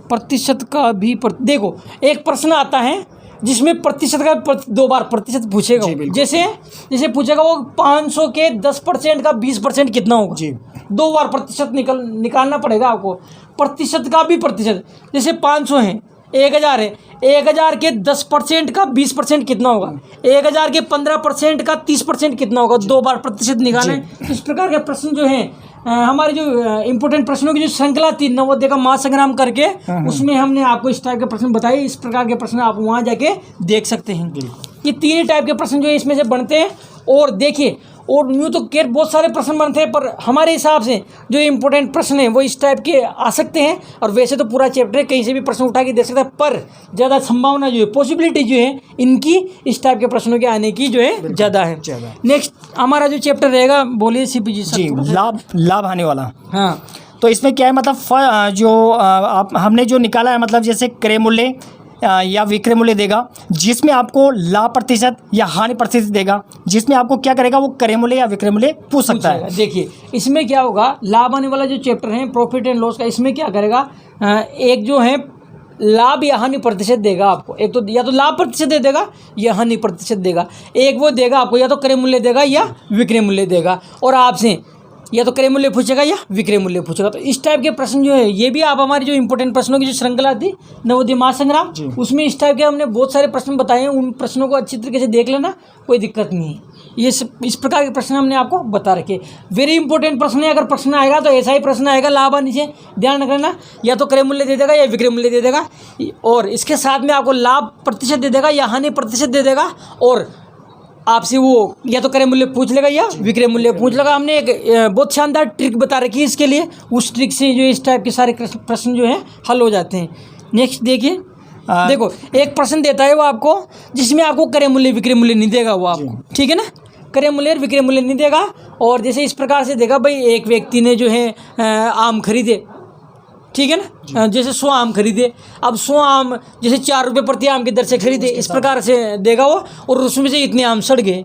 प्रतिशत का भी देखो एक प्रश्न आता है जिसमें प्रतिशत का 2 बार प्रतिशत पूछेगा, जैसे पूछेगा वो 500 के 10% का 20% कितना होगा जी, 2 बार प्रतिशत निकालना पड़ेगा आपको। प्रतिशत का भी प्रतिशत, जैसे 500 है, 1000 है, 1000 के 10% का 20% कितना होगा, 1000 के 15% का 30% कितना होगा, 2 बार प्रतिशत निकालना है। इस प्रकार के प्रश्न जो है हमारे जो इम्पोर्टेंट प्रश्नों की जो श्रृंखला थी नवोदय का महासंग्राम करके, उसमें हमने आपको इस टाइप के प्रश्न बताए। इस प्रकार के प्रश्न आप वहाँ जाके देख सकते हैं। ये 3 टाइप के प्रश्न जो है इसमें से बनते हैं, और देखिए, और यूँ तो केयर बहुत सारे प्रश्न बनते हैं, पर हमारे हिसाब से जो इम्पोर्टेंट प्रश्न हैं वो इस टाइप के आ सकते हैं। और वैसे तो पूरा चैप्टर है, कहीं से भी प्रश्न उठा के दे सकता है, पर ज़्यादा संभावना जो है, पॉसिबिलिटी जो है इनकी इस टाइप के प्रश्नों के आने की जो है ज़्यादा है। नेक्स्ट हमारा जो चैप्टर रहेगा, बोलिए सीपी जी। जी, लाभ हानि वाला। हाँ, तो इसमें क्या है, मतलब हमने जो निकाला है, मतलब जैसे क्रय मूल्य या विक्रय मूल्य देगा, जिसमें आपको लाभ प्रतिशत या हानि प्रतिशत देगा, जिसमें आपको क्या करेगा, वो क्रय मूल्य या विक्रय मूल्य पूछ सकता है। देखिए इसमें क्या होगा, लाभ आने वाला जो चैप्टर है प्रॉफिट एंड लॉस का, इसमें क्या करेगा, एक जो है लाभ या हानि प्रतिशत देगा आपको। एक तो या तो लाभ प्रतिशत दे देगा या हानि प्रतिशत देगा। एक वो देगा आपको, या तो क्रय मूल्य देगा या विक्रय मूल्य देगा, और आपसे या तो क्रय मूल्य पूछेगा या विक्रय मूल्य पूछेगा। तो इस टाइप के प्रश्न जो है, ये भी आप हमारी जो इंपॉर्टेंट प्रश्नों की जो श्रृंखला थी नवोदय महासंग्राम, उसमें इस टाइप के हमने बहुत सारे प्रश्न बताए हैं। उन प्रश्नों को अच्छी तरीके से देख लेना, कोई दिक्कत नहीं है। ये इस प्रकार के प्रश्न हमने आपको बता रखे। वेरी इंपॉर्टेंट प्रश्न है, अगर प्रश्न आएगा तो ऐसा ही प्रश्न आएगा लाभ हानि से, ध्यान रखना, या तो क्रय मूल्य दे देगा या विक्रय मूल्य दे देगा, और इसके साथ में आपको लाभ प्रतिशत दे देगा या हानि प्रतिशत दे देगा, और आपसे वो या तो क्रय मूल्य पूछ लेगा या विक्रय मूल्य पूछ लेगा। हमने एक बहुत शानदार ट्रिक बता रखी है इसके लिए, उस ट्रिक से जो इस टाइप के सारे प्रश्न जो है हल हो जाते हैं। नेक्स्ट देखिए, देखो एक प्रश्न देता है वो आपको, जिसमें आपको क्रय मूल्य विक्रय मूल्य नहीं देगा वो आपको, ठीक है ना, क्रय मूल्य और विक्रय मूल्य नहीं देगा। और जैसे इस प्रकार से देगा, भाई एक व्यक्ति ने जो है आम खरीदे, ठीक है ना, जैसे 100 आम खरीदे, अब 100 आम जैसे 4 रुपये प्रति आम की दर से खरीदे, इस प्रकार से देगा वो, और उसमें से इतने आम सड़ गए,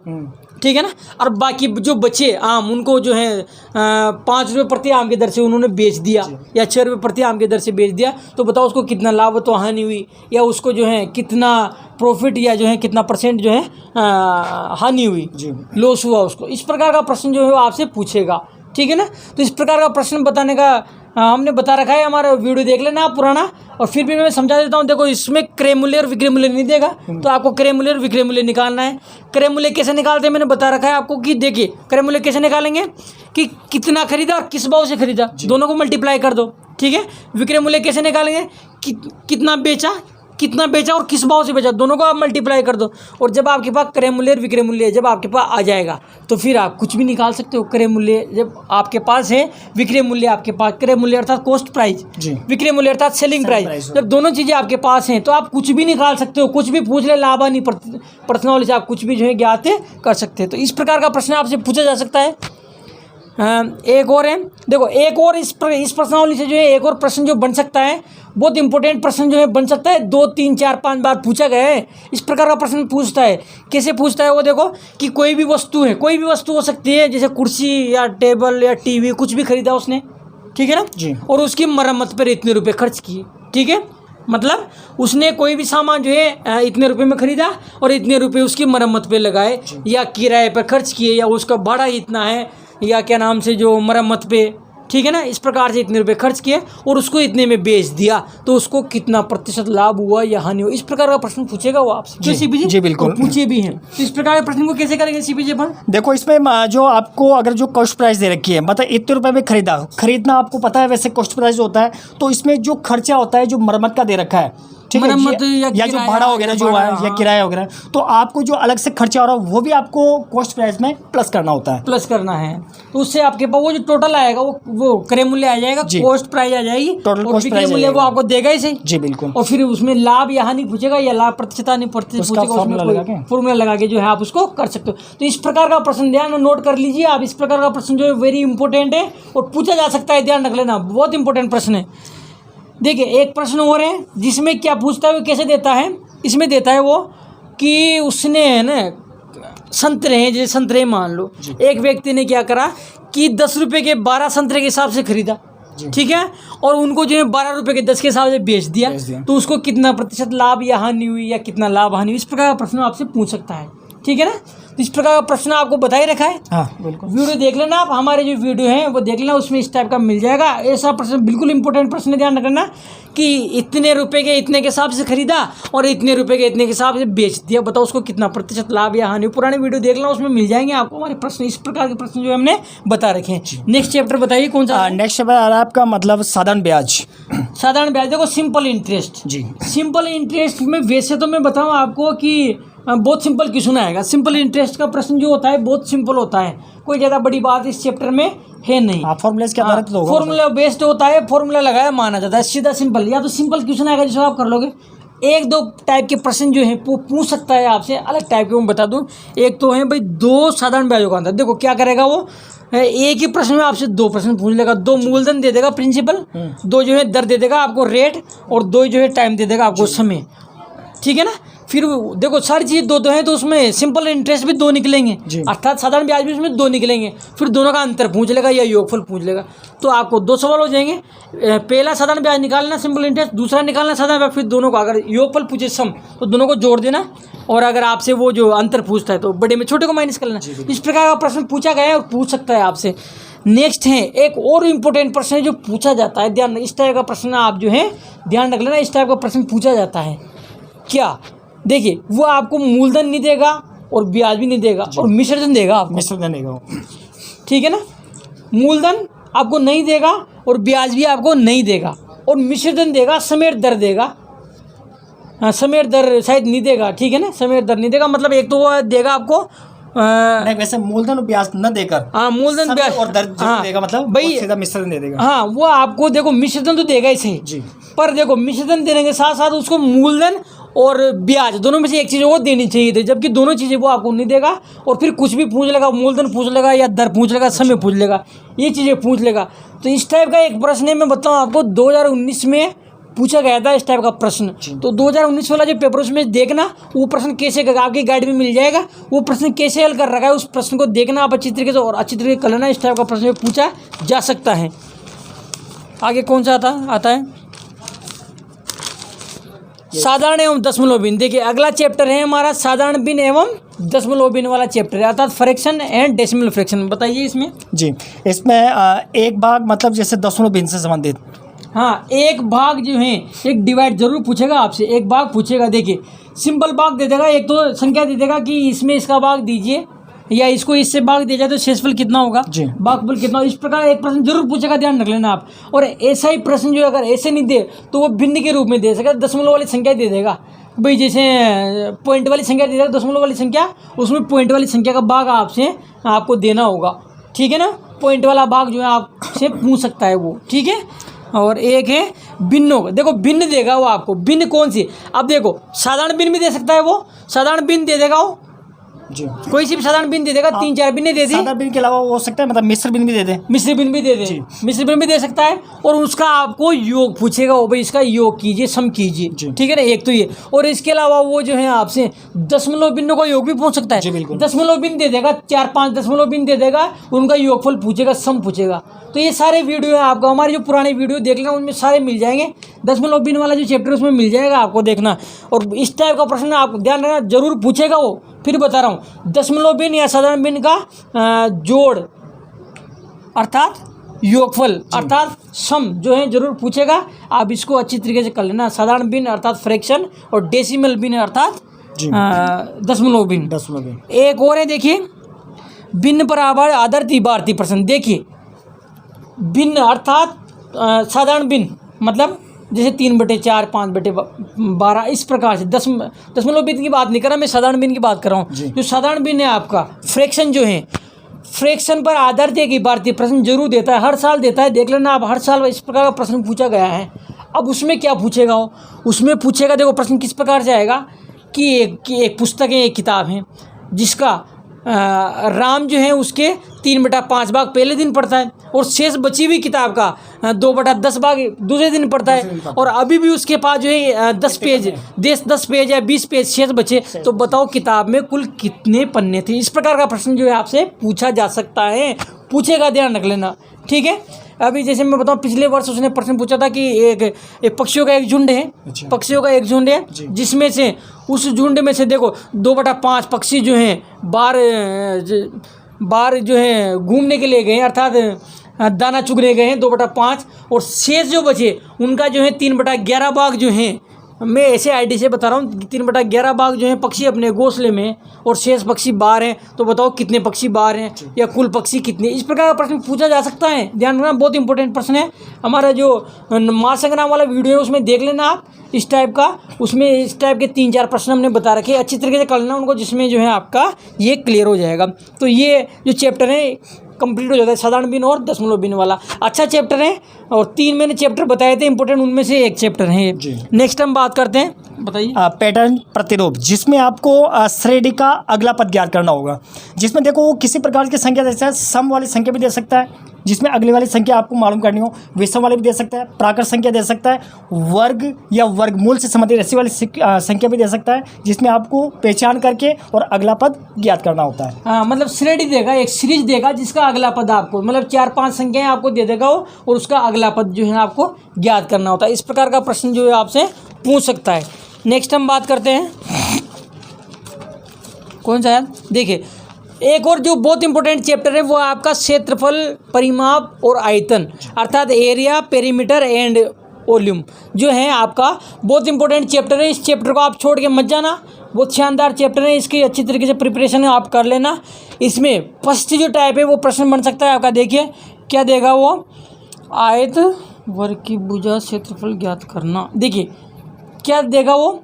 ठीक है ना, और बाकी जो बचे आम उनको जो है 5 रुपये प्रति आम की दर से उन्होंने बेच दिया, या 6 रुपये प्रति आम की दर से बेच दिया, तो बताओ उसको कितना लाभ तो हानि हुई, या उसको जो है कितना प्रॉफिट या जो है कितना परसेंट जो है हानि हुई, लॉस हुआ उसको। इस प्रकार का प्रश्न जो है वो आपसे पूछेगा, ठीक है ना। तो इस प्रकार का प्रश्न बताने का हमने बता रखा है, हमारा वीडियो देख लेना आप पुराना, और फिर भी मैं समझा देता हूँ। देखो इसमें क्रय मूल्य और विक्रय मूल्य नहीं देगा, तो आपको क्रय मूल्य और विक्रय मूल्य निकालना है। क्रय मूल्य कैसे निकालते हैं मैंने बता रखा है आपको, कि देखिए क्रय मूल्य कैसे निकालेंगे, कि कितना खरीदा और किस भाव से खरीदा, दोनों को मल्टीप्लाई कर दो, ठीक है। विक्रय मूल्य कैसे निकालेंगे, कितना बेचा और किस भाव से बेचा, दोनों को आप मल्टीप्लाई कर दो। और जब आपके पास क्रय मूल्य और विक्रय मूल्य जब आपके पास आ जाएगा, तो फिर आप कुछ भी निकाल सकते हो। क्रय मूल्य जब आपके पास है, विक्रय मूल्य आपके पास, क्रय मूल्य अर्थात कॉस्ट प्राइस, विक्रय मूल्य अर्थात सेलिंग प्राइस, जब दोनों चीज़ें आपके पास हैं तो आप कुछ भी निकाल सकते हो, कुछ भी पूछ ले, लाभ हानि प्रश्नावली से आप कुछ भी जो है ज्ञात कर सकते हैं। तो इस प्रकार का प्रश्न आपसे पूछा जा सकता है। एक और है, देखो एक और इस प्रश्नावली से जो है एक और प्रश्न जो बन सकता है, बहुत इंपॉर्टेंट प्रश्न जो है बन सकता है, 2, 3, 4, 5 बार पूछा गया है। इस प्रकार का प्रश्न पूछता है, कैसे पूछता है वो देखो, कि कोई भी वस्तु है, कोई भी वस्तु हो सकती है, जैसे कुर्सी या टेबल या टीवी, कुछ भी खरीदा उसने, ठीक है ना, और उसकी मरम्मत पर इतने रुपये खर्च किए, ठीक है, मतलब उसने कोई भी सामान जो है इतने रुपए में खरीदा और इतने रुपए उसकी मरम्मत पे लगाए, या किराए पर खर्च किए, या उसका भाड़ा इतना है, या क्या नाम से जो मरम्मत पे, ठीक है ना, इस प्रकार से इतने रुपए खर्च किए और उसको इतने में बेच दिया, तो उसको कितना प्रतिशत लाभ हुआ या हानि हुआ। इस प्रकार का प्रश्न पूछेगा वो आपसे। सीपीजी जी बिल्कुल पूछे भी हैं। तो इस प्रकार के प्रश्न को कैसे करेंगे सीपीजी अपन? देखो इसमें जो आपको अगर जो कॉस्ट प्राइस दे रखी है, मतलब इतने रुपए में खरीदना आपको पता है वैसे कॉस्ट प्राइस होता है, तो इसमें जो खर्चा होता है जो मरम्मत का दे रखा है, ठीक है, या जो भाड़ा वगैरह जो है या किराया वगैरह, तो आपको जो अलग से खर्चा हो रहा है वो भी आपको कॉस्ट प्राइस में प्लस करना होता है, प्लस करना है। तो उससे आपके पास वो जो टोटल आएगा वो क्रय मूल्य आ जाएगा, कॉस्ट प्राइस आ जाएगी, टोटल कॉस्ट प्राइस मूल्य वो आपको देगा ही सही। जी बिल्कुल। और फिर उसमें लाभ या हानि पूछेगा, या लाभ प्रतिशत हानि प्रतिशत पूछेगा, उसमें फॉर्मूला लगा के जो है आप उसको कर सकते हो। तो इस प्रकार का प्रश्न ध्यान नोट कर लीजिए आप। इस प्रकार का प्रश्न जो है वेरी इंपॉर्टेंट है और पूछा जा सकता है, ध्यान रख लेना, बहुत इंपॉर्टेंट प्रश्न है। देखिए एक प्रश्न और है जिसमें क्या पूछता है, वो कैसे देता है, इसमें देता है वो कि उसने है ना संतरे हैं, जैसे संतरे मान लो, एक व्यक्ति ने क्या करा कि 10 रुपये के 12 संतरे के हिसाब से खरीदा, ठीक है, और उनको जो है 12 रुपये के 10 के हिसाब से बेच दिया, तो उसको कितना प्रतिशत लाभ या हानि हुई, या कितना लाभ हानि हुई, इस प्रकार का प्रश्न आपसे पूछ सकता है, ठीक है ना। तो इस प्रकार का प्रश्न आपको बता ही रखा है। हाँ बिल्कुल, वीडियो देख लेना आप, हमारे जो वीडियो हैं वो देख लेना, उसमें इस टाइप का मिल जाएगा। ऐसा प्रश्न बिल्कुल इंपॉर्टेंट प्रश्न है, ध्यान रखना, कि इतने रुपए के इतने के हिसाब से खरीदा और इतने रुपए के इतने के हिसाब से बेच दिया, बताओ उसको कितना प्रतिशत लाभ या हानि। पुराने वीडियो देख लेना, उसमें मिल जाएंगे आपको हमारे प्रश्न। इस प्रकार के प्रश्न जो हमने बता रखे हैं। नेक्स्ट चैप्टर बताइए कौन सा? नेक्स्ट चैप्टर आ रहा है आपका मतलब साधारण ब्याज। साधारण ब्याज देखो, सिंपल इंटरेस्ट। जी, सिंपल इंटरेस्ट में वैसे तो मैं बताऊँ आपको कि बहुत सिंपल क्वेश्चन आएगा। सिंपल इंटरेस्ट का प्रश्न जो होता है बहुत सिंपल होता है, कोई ज़्यादा बड़ी बात इस चैप्टर में है नहीं। फॉर्मूलेस के आधारित होगा, फॉर्मूला बेस्ड होता है, फॉर्मूला लगाया माना जाता है, सीधा सिंपल। या तो सिंपल क्वेश्चन आएगा जिसको आप कर लोगे। एक दो टाइप के प्रश्न जो है वो पूछ सकता है आपसे, अलग टाइप के मैं बता दूं। एक तो है भाई दो साधारण ब्याजों का अंतर। देखो क्या करेगा वो, एक ही प्रश्न में आपसे दो प्रश्न पूछ लेगा। दो मूलधन दे देगा प्रिंसिपल, दो जो है दर दे देगा आपको रेट, और दो जो है टाइम दे देगा आपको समय, ठीक है ना। फिर देखो सारी चीज़ दो दो है तो उसमें सिंपल इंटरेस्ट भी दो निकलेंगे, अर्थात साधारण ब्याज भी उसमें दो निकलेंगे। फिर दोनों का अंतर पूछ लेगा या योगफल पूछ लेगा। तो आपको दो सवाल हो जाएंगे, पहला साधारण ब्याज निकालना सिंपल इंटरेस्ट, दूसरा निकालना साधारण ब्याज। फिर दोनों का अगर योगफल पूछे सम तो दोनों को जोड़ देना, और अगर आपसे वो जो अंतर पूछता है तो बड़े में छोटे को माइनस कर लेना। इस प्रकार का प्रश्न पूछा गया है और पूछ सकता है आपसे। नेक्स्ट है एक और इम्पोर्टेंट प्रश्न है जो पूछा जाता है, ध्यान, इस टाइप का प्रश्न आप जो है ध्यान रख लेना। इस टाइप का प्रश्न पूछा जाता है क्या, देखिए वो आपको मूलधन नहीं देगा और ब्याज भी नहीं देगा और मिश्रधन देगा आपको, मिश्रधन देगा, ठीक है ना। मूलधन आपको नहीं देगा और ब्याज भी आपको नहीं देगा और मिश्रधन देगा, समेत दर देगा। हाँ, समेत दर शायद नहीं देगा, ठीक है ना, समेत दर नहीं देगा। मतलब एक तो वो देगा आपको नहीं, वैसे मूलधन और ब्याज न देकर, हाँ मूलधन ब्याज और दर जरूर देगा, मतलब भाई सीधा मिश्रधन दे देगा। हाँ, वो आपको देखो मिश्रधन तो देगा ही सही जी, पर देखो मिश्रधन देने के साथ साथ उसको मूलधन और ब्याज दोनों में से एक चीज़ वो देनी चाहिए थी, जबकि दोनों चीज़ें वो आपको नहीं देगा। और फिर कुछ भी पूछ लेगा, मूलधन पूछ लेगा या दर पूछ लेगा, समय पूछ लेगा, ये चीज़ें पूछ लेगा। तो इस टाइप का एक प्रश्न है, मैं बताऊँ आपको 2019 में पूछा गया था इस टाइप का प्रश्न। तो 2019 वाला जो पेपर उसमें देखना वो प्रश्न कैसे करना, आपकी गाइड में मिल जाएगा वो प्रश्न कैसे हल कर रखा है, उस प्रश्न को देखना आप अच्छी तरीके से और अच्छी तरीके से कर लेना। इस टाइप का प्रश्न पूछा जा सकता है। आगे कौन सा आता है साधारण एवं दशमलव भिन्न। देखिए अगला चैप्टर है हमारा साधारण भिन्न एवं दशमलव भिन्न वाला चैप्टर है, अर्थात फ्रैक्शन एंड डेसिमल फ्रैक्शन। बताइए इसमें। जी, इसमें एक भाग मतलब जैसे दशमलव भिन्न से संबंधित, हाँ एक भाग जो है एक डिवाइड जरूर पूछेगा आपसे, एक भाग पूछेगा। देखिए सिंपल भाग दे देगा, एक तो संख्या दे देगा कि इसमें इसका भाग दीजिए या इसको इससे भाग दिया जाए तो शेषफल कितना होगा, भागफल कितना, इस प्रकार एक प्रश्न जरूर पूछेगा, ध्यान रख लेना आप। और ऐसा ही प्रश्न जो अगर ऐसे नहीं दे तो वो भिन्न के रूप में दे सकेगा, दशमलव वाली संख्या दे देगा। भाई जैसे पॉइंट वाली संख्या दे देगा, दशमलव वाली संख्या, उसमें पॉइंट वाली संख्या का भाग आपको देना होगा, ठीक है ना। पॉइंट वाला भाग जो है आपसे पूछ सकता है वो, ठीक है। और एक है भिन्नों का, देखो भिन्न देगा वो आपको, भिन्न कौन सी, अब देखो साधारण भिन्न भी दे सकता है वो, साधारण भिन्न दे देगा वो जी, कोई सी भी साधारण भिन्न दे देगा, 3-4 भिन्न दे दी। साधारण भिन्न के अलावा हो सकता है मतलब मिश्र भिन्न भी दे दे, मिश्र भिन्न भी दे दे, मिश्र भिन्न भी दे सकता है। और उसका आपको योग पूछेगा, वो भाई इसका योग कीजिए, सम कीजिए, ठीक है ना, एक तो ये। और इसके अलावा वो जो है आपसे दशमलव भिन्नों का योग भी पूछ सकता है, दशमलव भिन्न दे देगा, 4-5 दशमलव भिन्न दे देगा, उनका योगफल पूछेगा, सम पूछेगा। तो ये सारे वीडियो है आपको, हमारे जो पुराने वीडियो देख लेना उनमें सारे मिल जाएंगे। दशमलव भिन्न वाला जो चैप्टर उसमें मिल जाएगा आपको, देखना। और इस टाइप का प्रश्न आपको ध्यान रखना जरूर पूछेगा वो। फिर बता रहा हूँ दशमलव भिन्न या साधारण भिन्न का जोड़ अर्थात योगफल अर्थात सम जो है जरूर पूछेगा, आप इसको अच्छी तरीके से कर लेना। साधारण भिन्न अर्थात फ्रैक्शन और डेसिमल भिन्न अर्थात दशमलव भिन्न। एक और है, देखिए भिन्न पर आधारित इबारती प्रश्न। देखिए भिन्न अर्थात साधारण भिन्न मतलब जैसे 3/4, 5/12, इस प्रकार से। दशमलव भिन्न की बात नहीं कर रहा मैं, साधारण भिन्न की बात कर रहा हूँ। जो साधारण भिन्न है आपका फ्रैक्शन जो है, फ्रैक्शन पर आधारित एक इबारती प्रश्न जरूर देता है, हर साल देता है, देख लेना आप, हर साल इस प्रकार का प्रश्न पूछा गया है। अब उसमें क्या पूछेगा वो, उसमें पूछेगा, देखो प्रश्न किस प्रकार से आएगा कि एक पुस्तक है, एक किताब है जिसका राम जो है उसके 3/5 भाग पहले दिन पढ़ता है और शेष बची हुई किताब का 2/10 भाग दूसरे दिन पढ़ता है। और अभी भी उसके पास जो है 10 पेज या 20 पेज शेष बचे, तो बताओ किताब में कुल कितने पन्ने थे। इस प्रकार का प्रश्न जो है आपसे पूछा जा सकता है, पूछेगा, ध्यान रख लेना, ठीक है। अभी जैसे मैं बताऊँ पिछले वर्ष उसने प्रश्न पूछा था कि एक पक्षियों का एक झुंड है, पक्षियों का एक झुंड है जिसमें से उस झुंड में से देखो 2/5 पक्षी जो हैं बाहर जो है घूमने के लिए गए, अर्थात दाना चुगने गए हैं 2/5, और शेष जो बचे उनका जो है 3/11 भाग जो हैं मैं ऐसे आईडी से बता रहा हूँ 3/11 भाग जो है पक्षी अपने घोंसले में और शेष पक्षी बाहर हैं, तो बताओ कितने पक्षी बाहर हैं या कुल पक्षी कितने, इस प्रकार का प्रश्न पूछा जा सकता है। ध्यान रखना, बहुत इंपॉर्टेंट प्रश्न है। हमारा जो माल संग्राम वाला वीडियो है उसमें देख लेना आप इस टाइप का, उसमें इस टाइप के 3-4 प्रश्न हमने बता रखे, अच्छी तरीके से कर लेना उनको, जिसमें जो है आपका ये क्लियर हो जाएगा। तो ये जो चैप्टर है कंप्लीट हो जाता है, साधारण बिन और दशमलव बिन वाला अच्छा चैप्टर है। और 3 मैंने चैप्टर बताए थे इंपॉर्टेंट, उनमें से एक चैप्टर है। नेक्स्ट हम बात करते हैं, बताइए। पैटर्न प्रतिरूप, जिसमें आपको श्रेणी का अगला पद ज्ञात करना होगा, जिसमें देखो वो किसी प्रकार की संख्या दे सकता है, सम वाली संख्या भी दे सकता है जिसमें अगली वाली संख्या आपको मालूम करनी हो, विषम वाली भी दे सकता है, प्राकृत संख्या दे सकता है, वर्ग या वर्गमूल से संबंधित ऐसी वाली संख्या भी दे सकता है जिसमें आपको पहचान करके और अगला पद ज्ञात करना होता है। हाँ, मतलब श्रेणी देगा, एक सीरीज देगा जिसका अगला पद आपको, मतलब 4-5 संख्याएं आपको दे देगा वो, और उसका अगला पद जो है आपको ज्ञात करना होता है। इस प्रकार का प्रश्न जो है आपसे पूछ सकता है। नेक्स्ट हम बात करते हैं, कौन सा है, देखिए एक और जो बहुत इंपॉर्टेंट चैप्टर है वो आपका क्षेत्रफल, परिमाप और आयतन, अर्थात एरिया, पेरीमीटर एंड वॉल्यूम जो है आपका बहुत इंपॉर्टेंट चैप्टर है। इस चैप्टर को आप छोड़ के मत जाना, बहुत शानदार चैप्टर है, इसकी अच्छी तरीके से प्रिपरेशन आप कर लेना। इसमें फर्स्ट जो टाइप है वो प्रश्न बन सकता है आपका, देखिए क्या देगा वो, आयत वर्ग की भुजा क्षेत्रफल ज्ञात करना। देखिए क्या देगा वो,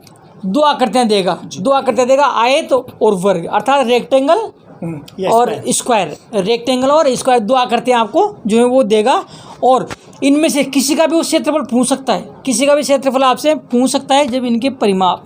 2 आकृतियाँ देगा, 2 आकृतियाँ देगा, आयत और वर्ग, अर्थात रेक्टेंगल और स्क्वायर, रेक्टेंगल और स्क्वायर 2 आकृतियाँ आपको जो है वो देगा। और इनमें से किसी का भी वो क्षेत्रफल पूछ सकता है, किसी का भी क्षेत्रफल आपसे पूछ सकता है जब इनके परिमाप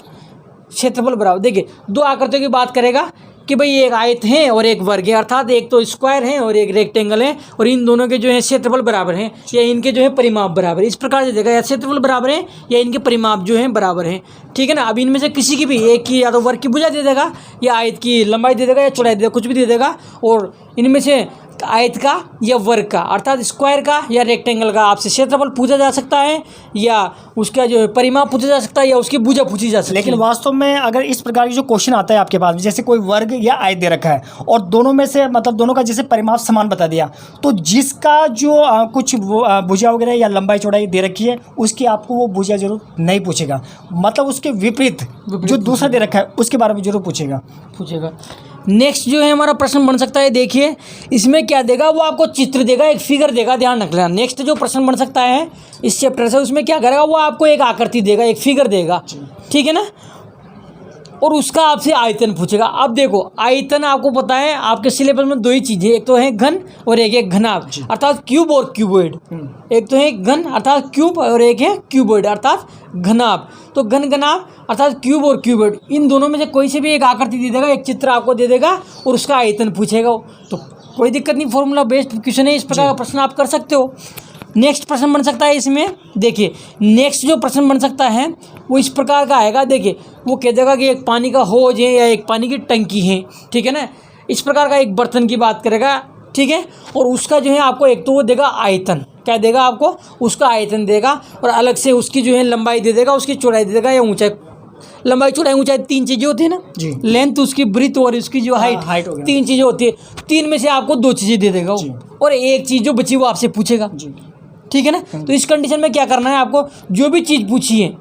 क्षेत्रफल बराबर। देखिए 2 आकृतियों की बात करेगा कि भाई एक आयत है और एक वर्ग है, अर्थात एक तो स्क्वायर है और एक रेक्टेंगल है, और इन दोनों के जो है क्षेत्रफल बराबर हैं या इनके जो है परिमाप बराबर है। इस प्रकार से देगा, या क्षेत्रफल बराबर है या इनके परिमाप जो है बराबर है, ठीक है ना। अब इनमें से किसी की भी एक की या तो वर्ग की भुजा दे देगा, या आयत की लंबाई दे देगा, या चौड़ाई दे देगा, कुछ भी दे देगा, और इनमें से आयत का या वर्ग का, अर्थात स्क्वायर का या रेक्टेंगल का आपसे क्षेत्रफल पूछा जा सकता है, या उसका जो है परिमाप पूछा जा सकता है, या उसकी भुजा पूछी जा सकती है। लेकिन वास्तव में अगर इस प्रकार की जो क्वेश्चन आता है आपके पास, जैसे कोई वर्ग या आयत दे रखा है और दोनों में से मतलब दोनों का जैसे परिमाप समान बता दिया, तो जिसका जो कुछ भुजा वगैरह या लंबाई चौड़ाई दे रखी है उसकी आपको वो भुजा जरूर नहीं पूछेगा, मतलब उसके विपरीत जो दूसरा दे रखा है उसके बारे में जरूर पूछेगा। नेक्स्ट जो है हमारा प्रश्न बन सकता है, देखिए इसमें क्या देगा वो, आपको चित्र देगा, एक फिगर देगा, ध्यान रखना। नेक्स्ट जो प्रश्न बन सकता है इस चैप्टर से, उसमें क्या करेगा वो, आपको एक आकृति देगा, एक फिगर देगा, ठीक है ना, और उसका आपसे आयतन पूछेगा। अब देखो आयतन आपको पता है आपके सिलेबस में 2 ही चीज़ें, एक तो है घन और एक है घनाभ, अर्थात क्यूब और क्यूबॉइड। एक तो है घन अर्थात क्यूब और एक है क्यूबॉइड अर्थात घनाभ। तो घन घनाभ अर्थात क्यूब और क्यूबॉइड, इन दोनों में से कोई से भी एक आकृति दे देगा, एक चित्र आपको दे देगा और उसका आयतन पूछेगा। तो कोई दिक्कत नहीं, फॉर्मूला बेस्ड क्वेश्चन है, इस प्रकार का प्रश्न आप कर सकते हो। नेक्स्ट प्रश्न बन सकता है इसमें, देखिए नेक्स्ट जो प्रश्न बन सकता है वो इस प्रकार का आएगा। देखिए वो कह देगा कि एक पानी का हौज है या एक पानी की टंकी है, ठीक है ना, इस प्रकार का एक बर्तन की बात करेगा, ठीक है, और उसका जो है आपको एक तो वो देगा आयतन, क्या देगा आपको, उसका आयतन देगा, और अलग से उसकी जो है लंबाई दे देगा, उसकी चौड़ाई दे देगा या ऊंचाई। लंबाई चौड़ाई ऊंचाई 3 चीज़ें होती है ना जी, लेंथ, उसकी ब्रीथ और उसकी जो हाइट 3 चीज़ें होती है। 3 में से आपको 2 चीज़ें दे देगा और एक चीज़ जो बची वो आपसे पूछेगा, ठीक है ना। तो इस कंडीशन में क्या करना है आपको, जो भी चीज़ पूछी है,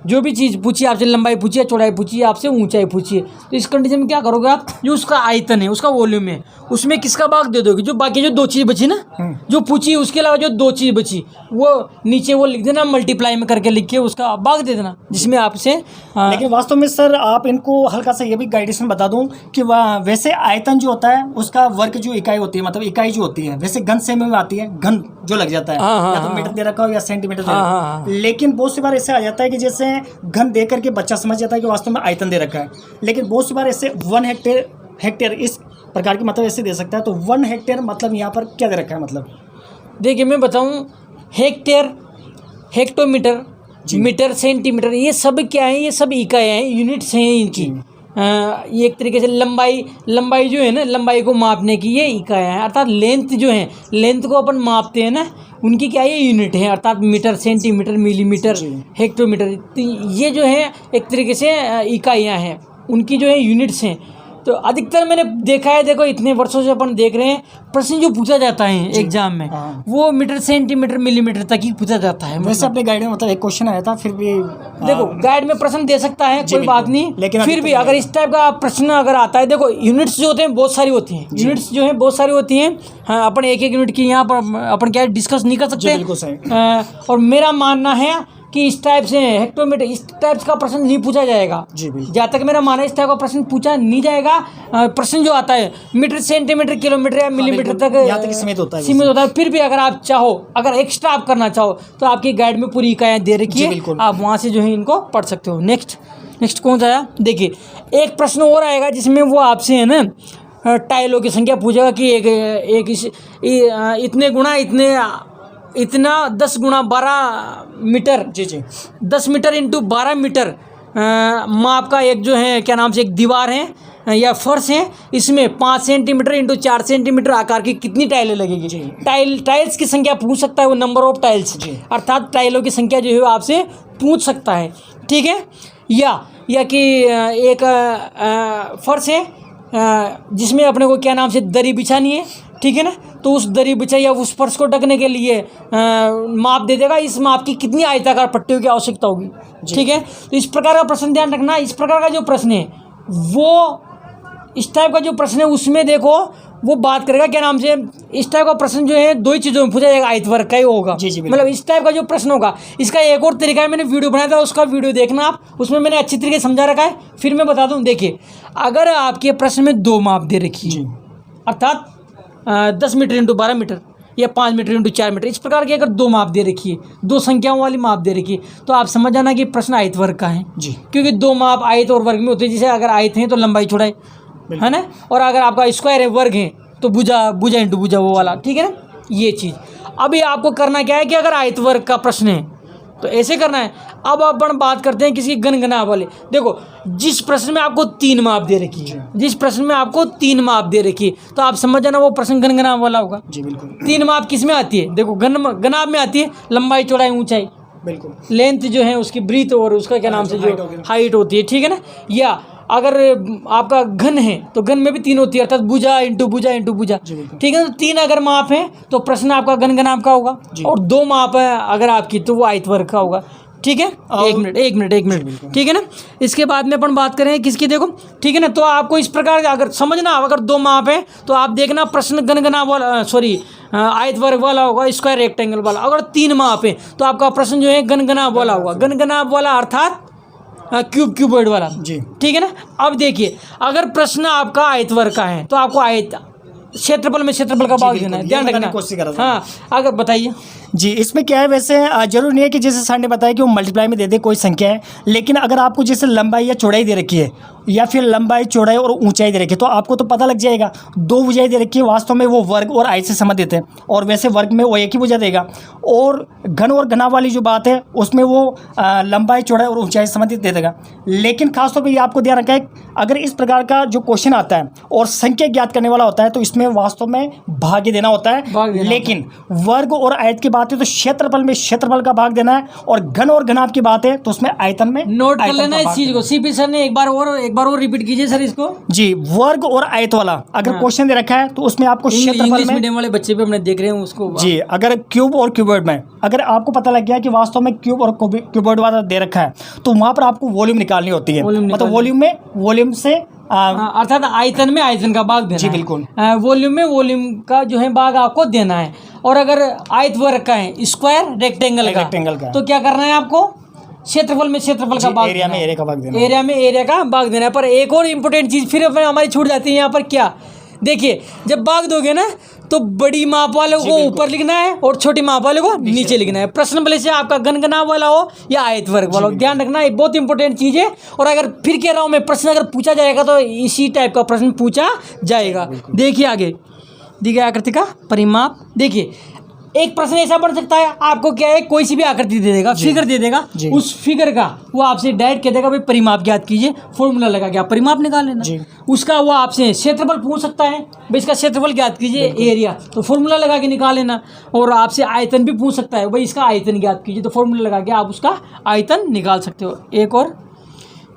जो भी चीज़ पूछी आपसे, लंबाई पूछी है, चौड़ाई पूछी है, आपसे ऊंचाई पूछी है, तो इस कंडीशन में क्या करोगे आप, जो उसका आयतन है, उसका वॉल्यूम है, उसमें किसका भाग दे दोगे, जो बाकी जो 2 चीज़ बची ना, जो पूछी उसके अलावा जो 2 चीज़ बची वो नीचे वो लिख देना, मल्टीप्लाई में करके लिख के उसका भाग दे देना, जिसमें आपसे। लेकिन वास्तव में सर आप इनको हल्का सा ये भी गाइडेंस बता दूं कि वैसे आयतन जो होता है उसका वर्ग जो इकाई होती है, मतलब इकाई जो होती है, वैसे घन सेमी में आती है, घन जो लग जाता है, या तो मीटर दे रखा हो या सेंटीमीटर दे रखा हो। लेकिन बहुत सी बार ऐसे आ जाता है कि जैसे घन दे करके बच्चा समझ जाता है कि वास्तव में आयतन दे रखा है, लेकिन बहुत सी बार ऐसे 1 हेक्टेयर इस प्रकार की मतलब ऐसे दे सकता है। तो 1 हेक्टेयर मतलब यहाँ पर क्या दे रखा है, मतलब देखिए मैं बताऊँ, हेक्टेयर, हेक्टोमीटर, मीटर, सेंटीमीटर, ये सब क्या है, ये सब इकाइयाँ हैं, यूनिट्स हैं इनकी। ये एक तरीके से लंबाई जो है ना, लंबाई को मापने की ये इकाइयाँ हैं, अर्थात लेंथ जो है, लेंथ को अपन मापते हैं ना, उनकी क्या ये यूनिट है, अर्थात मीटर, सेंटीमीटर, मिलीमीटर, हेक्टोमीटर, ये जो है एक तरीके से इकाइयाँ हैं, उनकी जो है यूनिट्स हैं। तो अधिकतर मैंने देखा है, देखो इतने वर्षों से अपन देख रहे हैं, प्रश्न जो पूछा जाता है एग्जाम में वो मीटर सेंटीमीटर मिलीमीटर तक ही पूछा जाता है। वैसे अपने गाइड में मतलब एक क्वेश्चन आया था, फिर भी देखो गाइड में प्रश्न दे सकता है, कोई बात नहीं, लेकिन फिर भी अगर इस टाइप का प्रश्न अगर आता है, देखो यूनिट्स जो होते हैं बहुत सारी होती हैं, यूनिट्स जो है बहुत सारी होती हैं। हाँ, अपन एक एक यूनिट की यहाँ पर अपन क्या डिस्कस नहीं कर सकते। बिल्कुल सही। और मेरा मानना है कि इस टाइप से हेक्टोमीटर इस टाइप का प्रश्न नहीं पूछा जाएगा। जी बिल्कुल। जहाँ तक मेरा मानना है इस टाइप का प्रश्न पूछा नहीं जाएगा। प्रश्न जो आता है मीटर सेंटीमीटर किलोमीटर या मिलीमीटर तक यहाँ तक सीमित होता है। फिर भी अगर आप चाहो, अगर एक्स्ट्रा आप करना चाहो तो आपकी गाइड में पूरी इकाइयाँ दे रखी है, आप वहाँ से जो है इनको पढ़ सकते हो। नेक्स्ट कौन सा आया, देखिए एक प्रश्न और आएगा जिसमें वो आपसे है ना टाइलों की संख्या पूछेगा कि इतने गुणा इतना 10 गुणा 12 मीटर, जी 10 मीटर इंटू 12 मीटर माप का एक जो है क्या नाम से एक दीवार है या फर्श है, इसमें 5 सेंटीमीटर इंटू 4 सेंटीमीटर आकार की कितनी टाइलें लगेगी। टाइल्स की संख्या पूछ सकता है, वो नंबर ऑफ टाइल्स, अर्थात टाइलों की संख्या जो है वो आपसे पूछ सकता है। ठीक है, या कि एक फर्श है जिसमें अपने को क्या नाम से दरी बिछानी है, ठीक है ना, तो उस दरी बिछाई या उस फर्श को ढकने के लिए माप दे देगा, इस माप की कितनी आयताकार पट्टियों की आवश्यकता होगी। ठीक है, तो इस प्रकार का प्रश्न ध्यान रखना। इस प्रकार का जो प्रश्न है वो इस टाइप का जो प्रश्न है उसमें देखो वो बात करेगा क्या नाम से, इस टाइप का प्रश्न जो है 2 ही चीज़ों में पूछा जाएगा, आयत वर्ग का ही होगा। मतलब इस टाइप का जो प्रश्न होगा, इसका एक और तरीका है, मैंने वीडियो बनाया था, उसका वीडियो देखना आप, उसमें मैंने अच्छी तरीके से समझा रखा है। फिर मैं बता दूं, देखिए अगर आपके प्रश्न में 2 माप दे रखी है, अर्थात 10 मीटर इंटू 12 मीटर या 5 मीटर इंटू 4 मीटर, इस प्रकार की अगर 2 माप दे रखी है, 2 संख्याओं वाली माप दे रखी है, तो आप समझ जाना कि प्रश्न आयत वर्ग का है जी, क्योंकि 2 माप आयत और वर्ग में होते हैं। जैसे अगर आयत है तो लंबाई चौड़ाई है ना, और अगर आपका स्क्वायर है वर्ग है तो भुजा इंटू भुजा वो वाला। ठीक है ना, ये चीज़। अभी आपको करना क्या है कि अगर आयत वर्ग का प्रश्न है तो ऐसे करना है। अब अपन बात करते हैं किसी गणगणा वाले। देखो जिस प्रश्न में आपको 3 माप दे रखी है, जिस प्रश्न में आपको 3 माप दे रखी है, तो आप समझ जाना वो प्रश्न गणगणा वाला होगा। जी बिल्कुल। 3 माप किस में आती है, देखो गणाब में आती है, लंबाई चौड़ाई ऊंचाई, बिल्कुल, लेंथ जो है उसकी ब्रीथ और उसका क्या नाम से जो हाइट होती है। ठीक है ना, या अगर आपका घन है तो घन में भी 3 होती है, अर्थात भुजा इंटू भुजा इंटू भुजा। ठीक है, तो 3 अगर माप है तो प्रश्न आपका गणगणाब का होगा, और 2 माप है अगर आपकी तो वो आयत वर्ग का होगा। ठीक है, एक मिनट ठीक है ना। इसके बाद में अपन बात करें किसकी, देखो ठीक है ना, तो आपको इस प्रकार अगर समझना, अगर 2 माप है तो आप देखना प्रश्न गणगणाब वाला आयत वर्ग वाला होगा, स्क्वायर रेक्टेंगल वाला। अगर 3 माप है तो आपका प्रश्न जो है गणगणाब वाला होगा, गणगणाब वाला अर्थात क्यूबॉइड वाला जी। ठीक है ना। अब देखिए अगर प्रश्न आपका आयत वर्ग का है तो आपको आयत क्षेत्रफल में क्षेत्रफल का भाग देना है, ध्यान रखना। हाँ, अगर बताइए जी, इसमें क्या है, वैसे जरूरी नहीं है कि जैसे सर ने बताया कि वो मल्टीप्लाई में दे दे कोई संख्या है, लेकिन अगर आपको जैसे लंबाई या चौड़ाई दे रखी है या फिर लंबाई चौड़ाई और ऊंचाई दे रखी है तो आपको तो पता लग जाएगा। 2 भुजाएं दे रखी है, वास्तव में वो वर्ग और आयत से संबंधित है, और वैसे वर्ग में वो एक ही भुजा देगा, और घन और घनाभ वाली जो बात है उसमें वो लंबाई चौड़ाई और ऊंचाई से संबंधित दे देगा। लेकिन खासतौर पर ये आपको ध्यान रखना है, अगर इस प्रकार का जो क्वेश्चन आता है और संख्या ज्ञात करने वाला होता है तो इसमें वास्तव में भाग्य देना होता है। लेकिन वर्ग और आयत की बात है तो क्षेत्रफल में क्षेत्रफल का भाग देना है, और घन और घनाभ की बात है तो उसमें आयतन में नोट कर लेना इस चीज को। सीपी सर ने एक बार और रिपीट कीजिए सर इसको। जी, वर्ग और आयत वाला अगर क्वेश्चन दे रखा है तो उसमें आपको क्षेत्रफल में, मीडियम वाले बच्चे भी हमने देख रहे हैं उसको जी, अगर क्यूब और क्यूबॉइड में अगर आपको पता लग गया कि वास्तव में क्यूब और क्यूबॉइड वाला दे रखा है तो वहां पर आपको वॉल्यूम निकालनी होती है, मतलब वॉल्यूम से अर्थात आयतन में आयतन का भाग देना। जी बिल्कुल। वॉल्यूम में वॉल्यूम का जो है भाग आपको देना है। और अगर आयत वर्ग का है, स्क्वायर रेक्टेंगल का, तो क्या करना है आपको क्षेत्रफल में क्षेत्रफल का भाग, एरिया में एरिया का भाग देना, एरिया में एरिया का भाग देना है। पर एक और इम्पोर्टेंट चीज़ फिर हमारी छूट जाती है यहाँ पर, क्या देखिए, जब भाग दोगे ना तो बड़ी माप वाले को ऊपर लिखना है और छोटी माप वाले को नीचे लिखना है। प्रश्न भले से आपका गणगणाब वाला हो या आयत वर्ग वाला हो, ध्यान रखना, ये बहुत इंपॉर्टेंट चीज़ है। और अगर फिर कह रहा हूँ मैं, प्रश्न अगर पूछा जाएगा तो इसी टाइप का प्रश्न पूछा जाएगा। देखिए आगे दी गई आकृति का परिमाप। देखिए एक प्रश्न ऐसा बन सकता है, आपको क्या है, कोई सी भी आकृति दे देगा, फिगर दे देगा, उस फिगर का वो आपसे डायरेक्ट कह देगा भाई परिमाप ज्ञात कीजिए, फॉर्मूला लगा के आप परिमाप निकाल लेना। उसका वो आपसे क्षेत्रफल पूछ सकता है, भाई इसका क्षेत्रफल ज्ञात कीजिए, एरिया, तो फॉर्मूला लगा के निकाल लेना। और आपसे आयतन भी पूछ सकता है, भाई इसका आयतन ज्ञात कीजिए, तो फॉर्मूला लगा के आप उसका आयतन निकाल सकते हो। एक और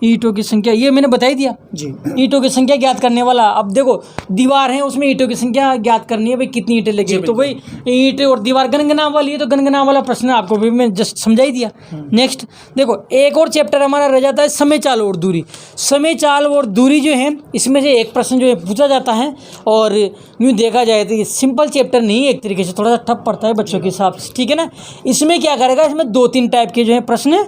ईंटों की संख्या, ये मैंने बता ही दिया। जी ईंटों की संख्या ज्ञात करने वाला। अब देखो दीवार है, उसमें ईंटों की संख्या ज्ञात करनी है, भाई कितनी ईंटें लगी, तो भाई ईंट और दीवार गणगणा वाली है, तो गणगणा वाला प्रश्न आपको भी मैं जस्ट समझा ही दिया। नेक्स्ट देखो, एक और चैप्टर हमारा रह जाता है समय चाल और दूरी। समय चाल और दूरी जो है, इसमें से एक प्रश्न जो है पूछा जाता है, और यूँ देखा जाए तो ये सिंपल चैप्टर नहीं है, एक तरीके से थोड़ा सा टफ पड़ता है बच्चों के हिसाब से, ठीक है ना। इसमें क्या करेगा, इसमें 2-3 टाइप के जो है प्रश्न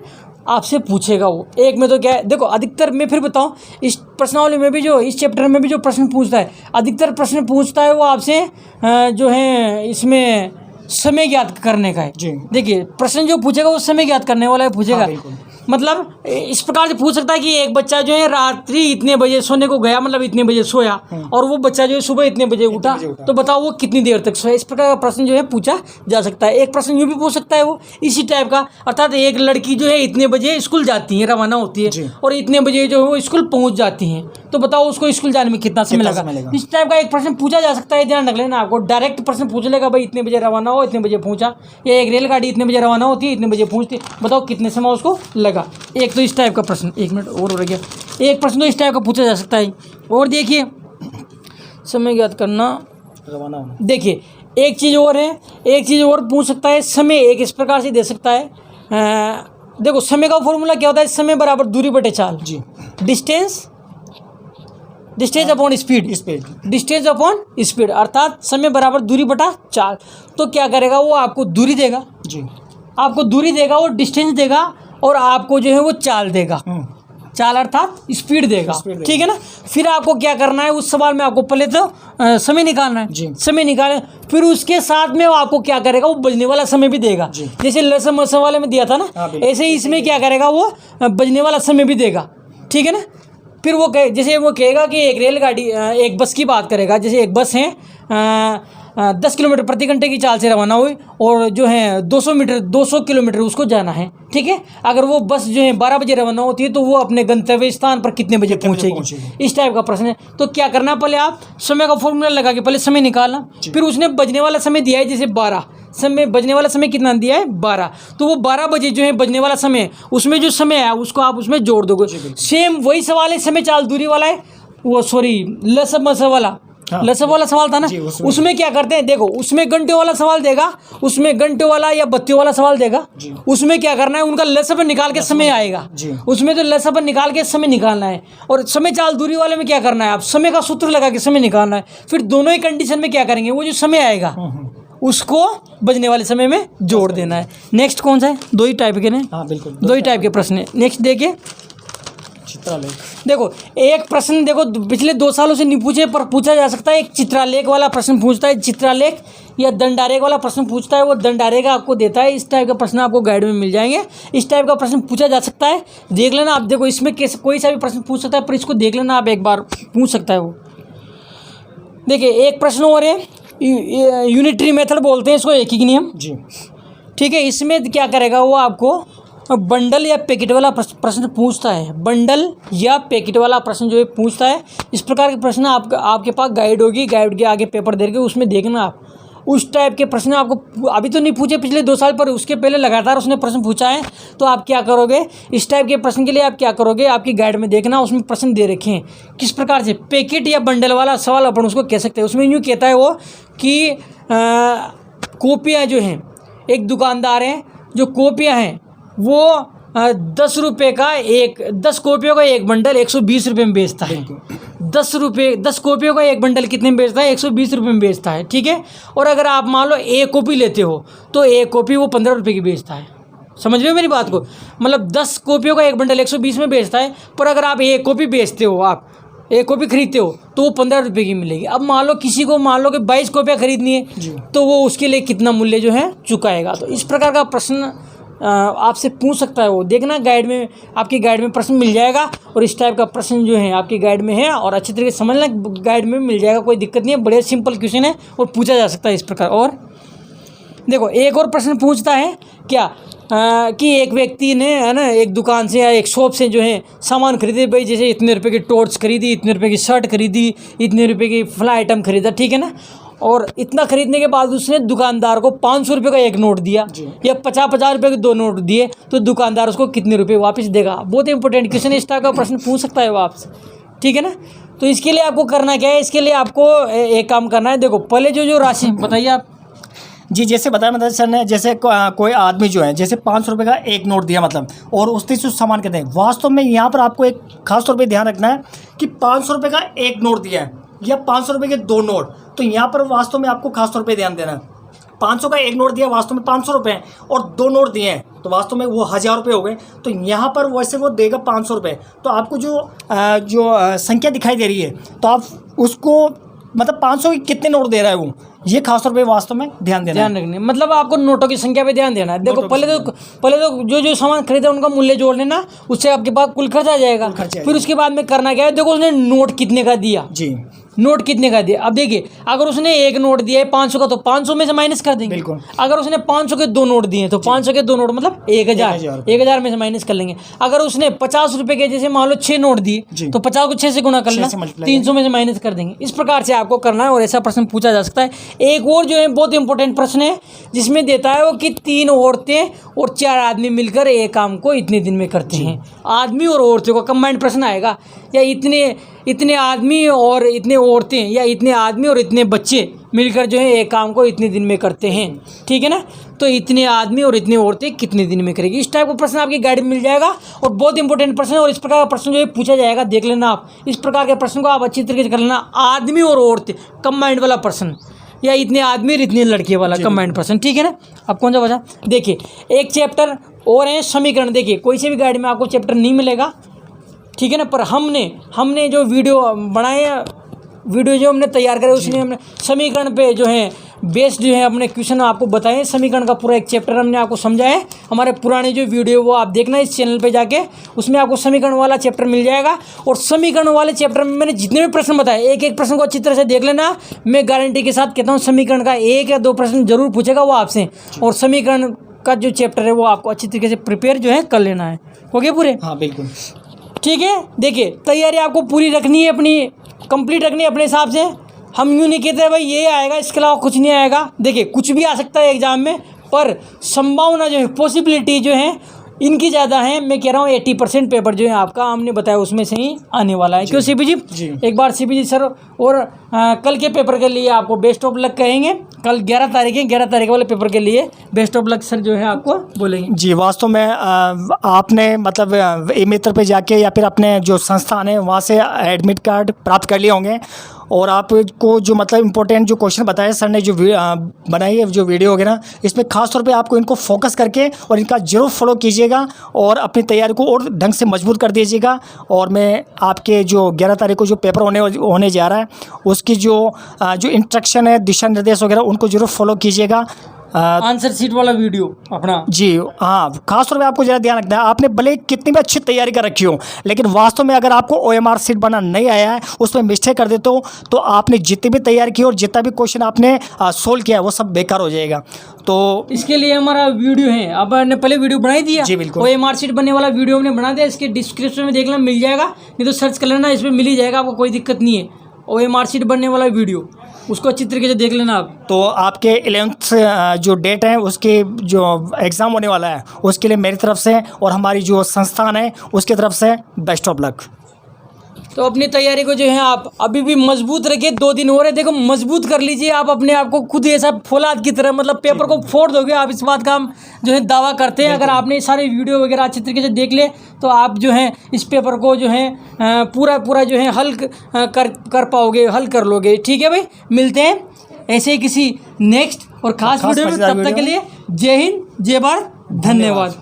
आपसे पूछेगा वो। एक में तो क्या है, देखो अधिकतर मैं फिर बताऊं, इस प्रश्नावली में भी जो, इस चैप्टर में भी जो प्रश्न पूछता है, अधिकतर प्रश्न पूछता है वो आपसे जो है इसमें समय ज्ञात करने का है। जी। देखिए प्रश्न जो पूछेगा वो समय ज्ञात करने वाला है पूछेगा। हाँ, बिल्कुल। मतलब इस प्रकार से पूछ सकता है कि एक बच्चा जो है रात्रि इतने बजे सोने को गया, मतलब इतने बजे सोया, और वो बच्चा जो है सुबह इतने बजे उठा, तो बताओ वो कितनी देर तक सोया। इस प्रकार का प्रश्न जो है पूछा जा सकता है। एक प्रश्न यूँ भी पूछ सकता है वो इसी टाइप का, अर्थात एक लड़की जो है इतने बजे स्कूल जाती है, रवाना होती है, और इतने बजे जो है वो स्कूल पहुँच जाती है, तो बताओ उसको स्कूल जाने में कितना समय लगा। इस टाइप का एक प्रश्न पूछा जा सकता है, ध्यान रख लेना। आपको डायरेक्ट प्रश्न पूछ लेगा, भाई इतने बजे रवाना हो, इतने बजे पहुँचा, या एक रेलगाड़ी इतने बजे रवाना होती है, इतने बजे पहुँचती, बताओ कितने समय उसको लगा। एक तो इस टाइप का प्रश्न, 1 मिनट और हो गया, एक प्रश्न तो इस टाइप का पूछा जा सकता है। और देखिए समय ज्ञात करना, रवाना होना। देखिए एक चीज़ और है, एक चीज़ और पूछ सकता है। समय एक इस प्रकार से दे सकता है, देखो समय का फॉर्मूला क्या होता है, समय बराबर दूरी बटे चाल। जी। Distance upon speed, distance upon speed, अर्थात समय बराबर दूरी बटा चाल। तो क्या करेगा वो, आपको दूरी देगा। जी। आपको दूरी देगा और डिस्टेंस देगा, और आपको जो है वो चाल देगा। चाल अर्थात स्पीड देगा, ठीक है ना। फिर आपको क्या करना है, उस सवाल में आपको पहले तो समय निकालना है। समय निकाले, फिर उसके साथ में वो आपको क्या करेगा, वो बजने वाला समय भी देगा। जैसे लसम मसम वाले में दिया था ना, ऐसे ही इसमें क्या करेगा, वो बजने वाला समय भी देगा, ठीक है ना। फिर वो जैसे वो कहेगा कि एक रेलगाड़ी, एक बस की बात करेगा, जैसे एक बस है 10 किलोमीटर प्रति घंटे की चाल से रवाना हुई, और जो है 200 किलोमीटर उसको जाना है, ठीक है। अगर वो बस जो है 12 बजे रवाना होती है, तो वो अपने गंतव्य स्थान पर कितने बजे पहुंचेगी। इस टाइप का प्रश्न है। तो क्या करना, पहले आप समय का फॉर्मूला लगा के पहले समय निकालना, फिर उसने बजने वाला समय दिया है, जैसे 12 समय, बजने वाला समय कितना दिया है 12, तो वो 12 बजे जो है बजने वाला समय, उसमें जो समय है उसको आप उसमें जोड़ दोगे। सेम वही सवाल है, समय चाल दूरी वाला है, वो सॉरी लसम मसम वाला, लसम वाला सवाल था ना, उसमें क्या करते हैं, देखो उसमें घंटे वाला सवाल देगा, उसमें घंटे वाला या बत्तियों वाला सवाल देगा, उसमें क्या करना है, उनका लसम निकाल के समय आएगा, उसमें तो लसम निकाल के समय निकालना है। और समय चाल दूरी वाले में क्या करना है, आप समय का सूत्र लगा के समय निकालना है। फिर दोनों ही कंडीशन में क्या करेंगे, वो जो समय आएगा उसको बजने वाले समय में जोड़ देना है। नेक्स्ट कौन सा है, 2 ही टाइप के ने, हाँ बिल्कुल, 2 ही टाइप के प्रश्न है। नेक्स्ट देखिए, चित्रालेख। देखो एक प्रश्न, देखो पिछले 2 सालों से नहीं पूछे पर पूछा जा सकता है। एक चित्रालेख वाला प्रश्न पूछता है, चित्रालेख या दंडारेख वाला प्रश्न पूछता है, वो दंडारेख आपको देता है। इस टाइप का प्रश्न आपको गाइड में मिल जाएंगे। इस टाइप का प्रश्न पूछा जा सकता है, देख लेना आप। देखो इसमें कैसे कोई सा भी प्रश्न पूछ सकता है, पर इसको देख लेना आप, एक बार पूछ सकता है वो। देखिए एक प्रश्न और है, यूनिटरी मेथड बोलते हैं इसको, एक ही नियम जी, ठीक है। इसमें क्या करेगा वो, आपको बंडल या पैकेट वाला प्रश्न पूछता है। बंडल या पैकेट वाला प्रश्न जो है पूछता है। इस प्रकार के प्रश्न आपके पास गाइड होगी, गाइड के आगे पेपर दे के उसमें देखना आप। उस टाइप के प्रश्न आपको अभी तो नहीं पूछे पिछले 2 साल, पर उसके पहले लगातार उसने प्रश्न पूछा है। तो आप क्या करोगे, इस टाइप के प्रश्न के लिए आप क्या करोगे, आपकी गाइड में देखना उसमें प्रश्न दे रखे हैं किस प्रकार से। पैकेट या बंडल वाला सवाल अपन उसको कह सकते हैं। उसमें यूँ कहता है वो कि कॉपियाँ जो हैं, एक दुकानदार हैं जो कॉपियाँ हैं वो 10 रुपये का 10 कॉपियों का एक बंडल 120 रुपये में बेचता है। 10 कॉपियों का एक बंडल कितने में बेचता है, 120 रुपये में बेचता है, ठीक है। और अगर आप मान लो एक कॉपी लेते हो तो एक कॉपी वो 15 रुपये की बेचता है। समझ रहे हो मेरी बात को, मतलब 10 कॉपियों का एक बंडल 120 में बेचता है, पर अगर आप एक कॉपी बेचते हो, आप एक कॉपी खरीदते हो तो वो 15 रुपये की मिलेगी। अब मान लो किसी को मान लो कि 22 कॉपियाँ खरीदनी है, तो वो उसके लिए कितना मूल्य जो है चुकाएगा। तो इस प्रकार का प्रश्न आपसे पूछ सकता है वो। देखना गाइड में, आपकी गाइड में प्रश्न मिल जाएगा। और इस टाइप का प्रश्न जो है आपकी गाइड में है, और अच्छी तरीके से समझना, गाइड में मिल जाएगा, कोई दिक्कत नहीं है। बड़े सिंपल क्वेश्चन है और पूछा जा सकता है इस प्रकार। और देखो एक और प्रश्न पूछता है क्या, कि एक व्यक्ति ने है ना एक दुकान से या एक शॉप से जो है सामान खरीदे, भाई जैसे इतने रुपए की टॉर्च खरीदी, इतने रुपए की शर्ट खरीदी, इतने रुपए की फला आइटम खरीदा, ठीक है ना। और इतना खरीदने के बाद उसने दुकानदार को 500 रुपये का एक नोट दिया या 50-50 रुपये के 2 नोट दिए, तो दुकानदार उसको कितने रुपये वापस देगा? बहुत इंपॉर्टेंट क्वेश्चन, इस टाइप का प्रश्न पूछ सकता है वो आपसे, ठीक है ना। तो इसके लिए आपको करना क्या है, इसके लिए आपको एक काम करना है। देखो पहले जो राशि बताइए आप। जी, जैसे बताया मतलब सर ने, जैसे कोई आदमी जो है जैसे 500 रुपये का एक नोट दिया मतलब, और उससे जो सामान कहते हैं, वास्तव में यहाँ पर आपको एक खास तौर पे ध्यान रखना है कि 500 रुपये का एक नोट दिया है या 500 रुपये के 2 नोट, तो यहाँ पर वास्तव में आपको खास तौर पे ध्यान देना है। 500 का एक नोट दिया, वास्तव में 500 रुपये हैं, और 2 नोट दिए हैं तो वास्तव में वो 1000 रुपये हो गए। तो यहाँ पर वैसे वो देगा 500 रुपये, तो आपको जो संख्या दिखाई दे रही है, तो आप उसको मतलब 500 के कितने नोट दे रहा है वो, ये खास तौर पे वास्तव में ध्यान रखने, मतलब आपको नोटों की संख्या पे ध्यान देना है। देखो पहले तो जो सामान खरीदा उनका मूल्य जोड़ लेना, उससे आपके पास कुल खर्च आ जाएगा। फिर उसके बाद में करना क्या है, देखो उसने नोट कितने का दिया, जी नोट कितने का दिया। अब देखिए अगर उसने एक नोट दिया है 500 का, तो 500 में से माइनस कर देंगे। बिल्कुल। अगर उसने 500 के 2 नोट दिए तो 500 के 2 नोट मतलब 1000 में से माइनस कर लेंगे। अगर उसने 50 रुपये के जैसे मान लो 6 नोट दिए तो 50 को 6 से गुणा कर लेना, 300 में से माइनस कर देंगे। इस प्रकार से आपको करना है और ऐसा प्रश्न पूछा जा सकता है। एक और जो है बहुत इंपॉर्टेंट प्रश्न है जिसमें देता है वो कि 3 औरतें और 4 आदमी मिलकर एक काम को इतने दिन में करते हैं। आदमी और औरतों का कंबाइंड प्रश्न आएगा, या इतने आदमी और इतने औरतें, या इतने आदमी और इतने बच्चे मिलकर जो है एक काम को इतने दिन में करते हैं, ठीक है ना। तो इतने आदमी और इतने औरतें कितने दिन में करेगी, इस टाइप का प्रश्न आपकी गाइड में मिल जाएगा और बहुत इंपॉर्टेंट प्रश्न है। और इस प्रकार का प्रश्न जो है पूछा जाएगा, देख लेना आप। इस प्रकार के प्रश्न को आप अच्छी तरीके से कर लेना। आदमी और औरतें कंबाइंड वाला प्रश्न, या इतने आदमी और इतने लड़के वाला कंबाइंड प्रश्न, ठीक है ना। अब कौन सा बचा, देखिए एक चैप्टर और है समीकरण। देखिए कोई से भी गाइड में आपको चैप्टर नहीं मिलेगा, ठीक है ना, पर हमने जो वीडियो बनाए, वीडियो जो हमने तैयार करे, उसमें हमने समीकरण पे जो है बेस्ड जो है अपने क्वेश्चन आपको बताए। समीकरण का पूरा एक चैप्टर हमने आपको समझाया। हमारे पुराने जो वीडियो वो आप देखना इस चैनल पे जाके, उसमें आपको समीकरण वाला चैप्टर मिल जाएगा। और समीकरण वाले चैप्टर में मैंने जितने भी प्रश्न बताए, एक एक प्रश्न को अच्छी तरह से देख लेना। मैं गारंटी के साथ कहता हूँ समीकरण का 1 या 2 प्रश्न जरूर पूछेगा वो आपसे, और समीकरण का जो चैप्टर है वो आपको अच्छी तरीके से प्रिपेयर जो है कर लेना है। हो गए पूरे? हाँ बिल्कुल, ठीक है। देखिए तैयारी आपको पूरी रखनी है, अपनी कंप्लीट रखनी है अपने हिसाब से। हम यूँ नहीं कहते भाई ये आएगा इसके अलावा कुछ नहीं आएगा। देखिए कुछ भी आ सकता है एग्जाम में, पर संभावना जो है, पॉसिबिलिटी जो है इनकी ज़्यादा है। मैं कह रहा हूँ 80% पेपर जो है आपका हमने बताया उसमें से ही आने वाला है। क्यों सीपी जी? एक बार सीपी जी सर और कल के पेपर के लिए आपको बेस्ट ऑफ लक कहेंगे। कल 11 तारीख है, 11 तारीख वाले पेपर के लिए बेस्ट ऑफ लक सर जो है आपको बोलेंगे। जी वास्तव में आपने मतलब ई-मित्र पे जाके या फिर अपने जो संस्थान है वहाँ से एडमिट कार्ड प्राप्त कर लिए होंगे, और आपको जो मतलब इम्पोर्टेंट जो क्वेश्चन बताए सर ने, जो बनाई है जो वीडियो वगैरह, इसमें खास तौर पे आपको इनको फोकस करके और इनका जरूर फॉलो कीजिएगा और अपनी तैयारी को और ढंग से मजबूत कर दीजिएगा। और मैं आपके जो 11 तारीख को जो पेपर होने जा रहा है उसकी जो इंस्ट्रक्शन है, दिशा निर्देश वगैरह, उनको जरूर फॉलो कीजिएगा। आंसर शीट वाला वीडियो अपना, जी हाँ, खास तौर पे आपको ज़रा ध्यान रखना है। आपने भले कितनी भी अच्छी तैयारी कर रखी हो, लेकिन वास्तव में अगर आपको OMR शीट बना नहीं आया है, उसमें मिस्टेक कर देते हो, तो आपने जितनी भी तैयारी की और जितना भी क्वेश्चन आपने सोल्व किया है वो सब बेकार हो जाएगा। तो इसके लिए हमारा वीडियो है, अब हमने पहले वीडियो बनाई दिया। जी बिल्कुल, OMR शीट बनने वाला वीडियो हमने बना दिया। इसके डिस्क्रिप्शन में देखना मिल जाएगा, नहीं तो सर्च कर लेना, इसमें मिल ही जाएगा, आपको कोई दिक्कत नहीं है। OMR शीट बनने वाला वीडियो, उसको अच्छी तरीके से देख लेना आप। तो आपके 11th जो डेट है उसके जो एग्ज़ाम होने वाला है उसके लिए मेरी तरफ से और हमारी जो संस्थान है उसकी तरफ से बेस्ट ऑफ लक। तो अपनी तैयारी को जो है आप अभी भी मजबूत रखिए। 2 दिन हो रहे, देखो मजबूत कर लीजिए आप अपने आप को खुद, ऐसा फौलाद की तरह, मतलब पेपर को फोड़ दोगे आप, इस बात का हम जो है दावा करते हैं। अगर आपने सारे वीडियो वगैरह अच्छी तरीके से देख ले तो आप जो है इस पेपर को जो है पूरा जो है हल कर पाओगे, हल कर लोगे। ठीक है भाई, मिलते हैं ऐसे ही किसी नेक्स्ट और खास वीडियो में। तब तक के लिए जय हिंद, जय भारत, धन्यवाद।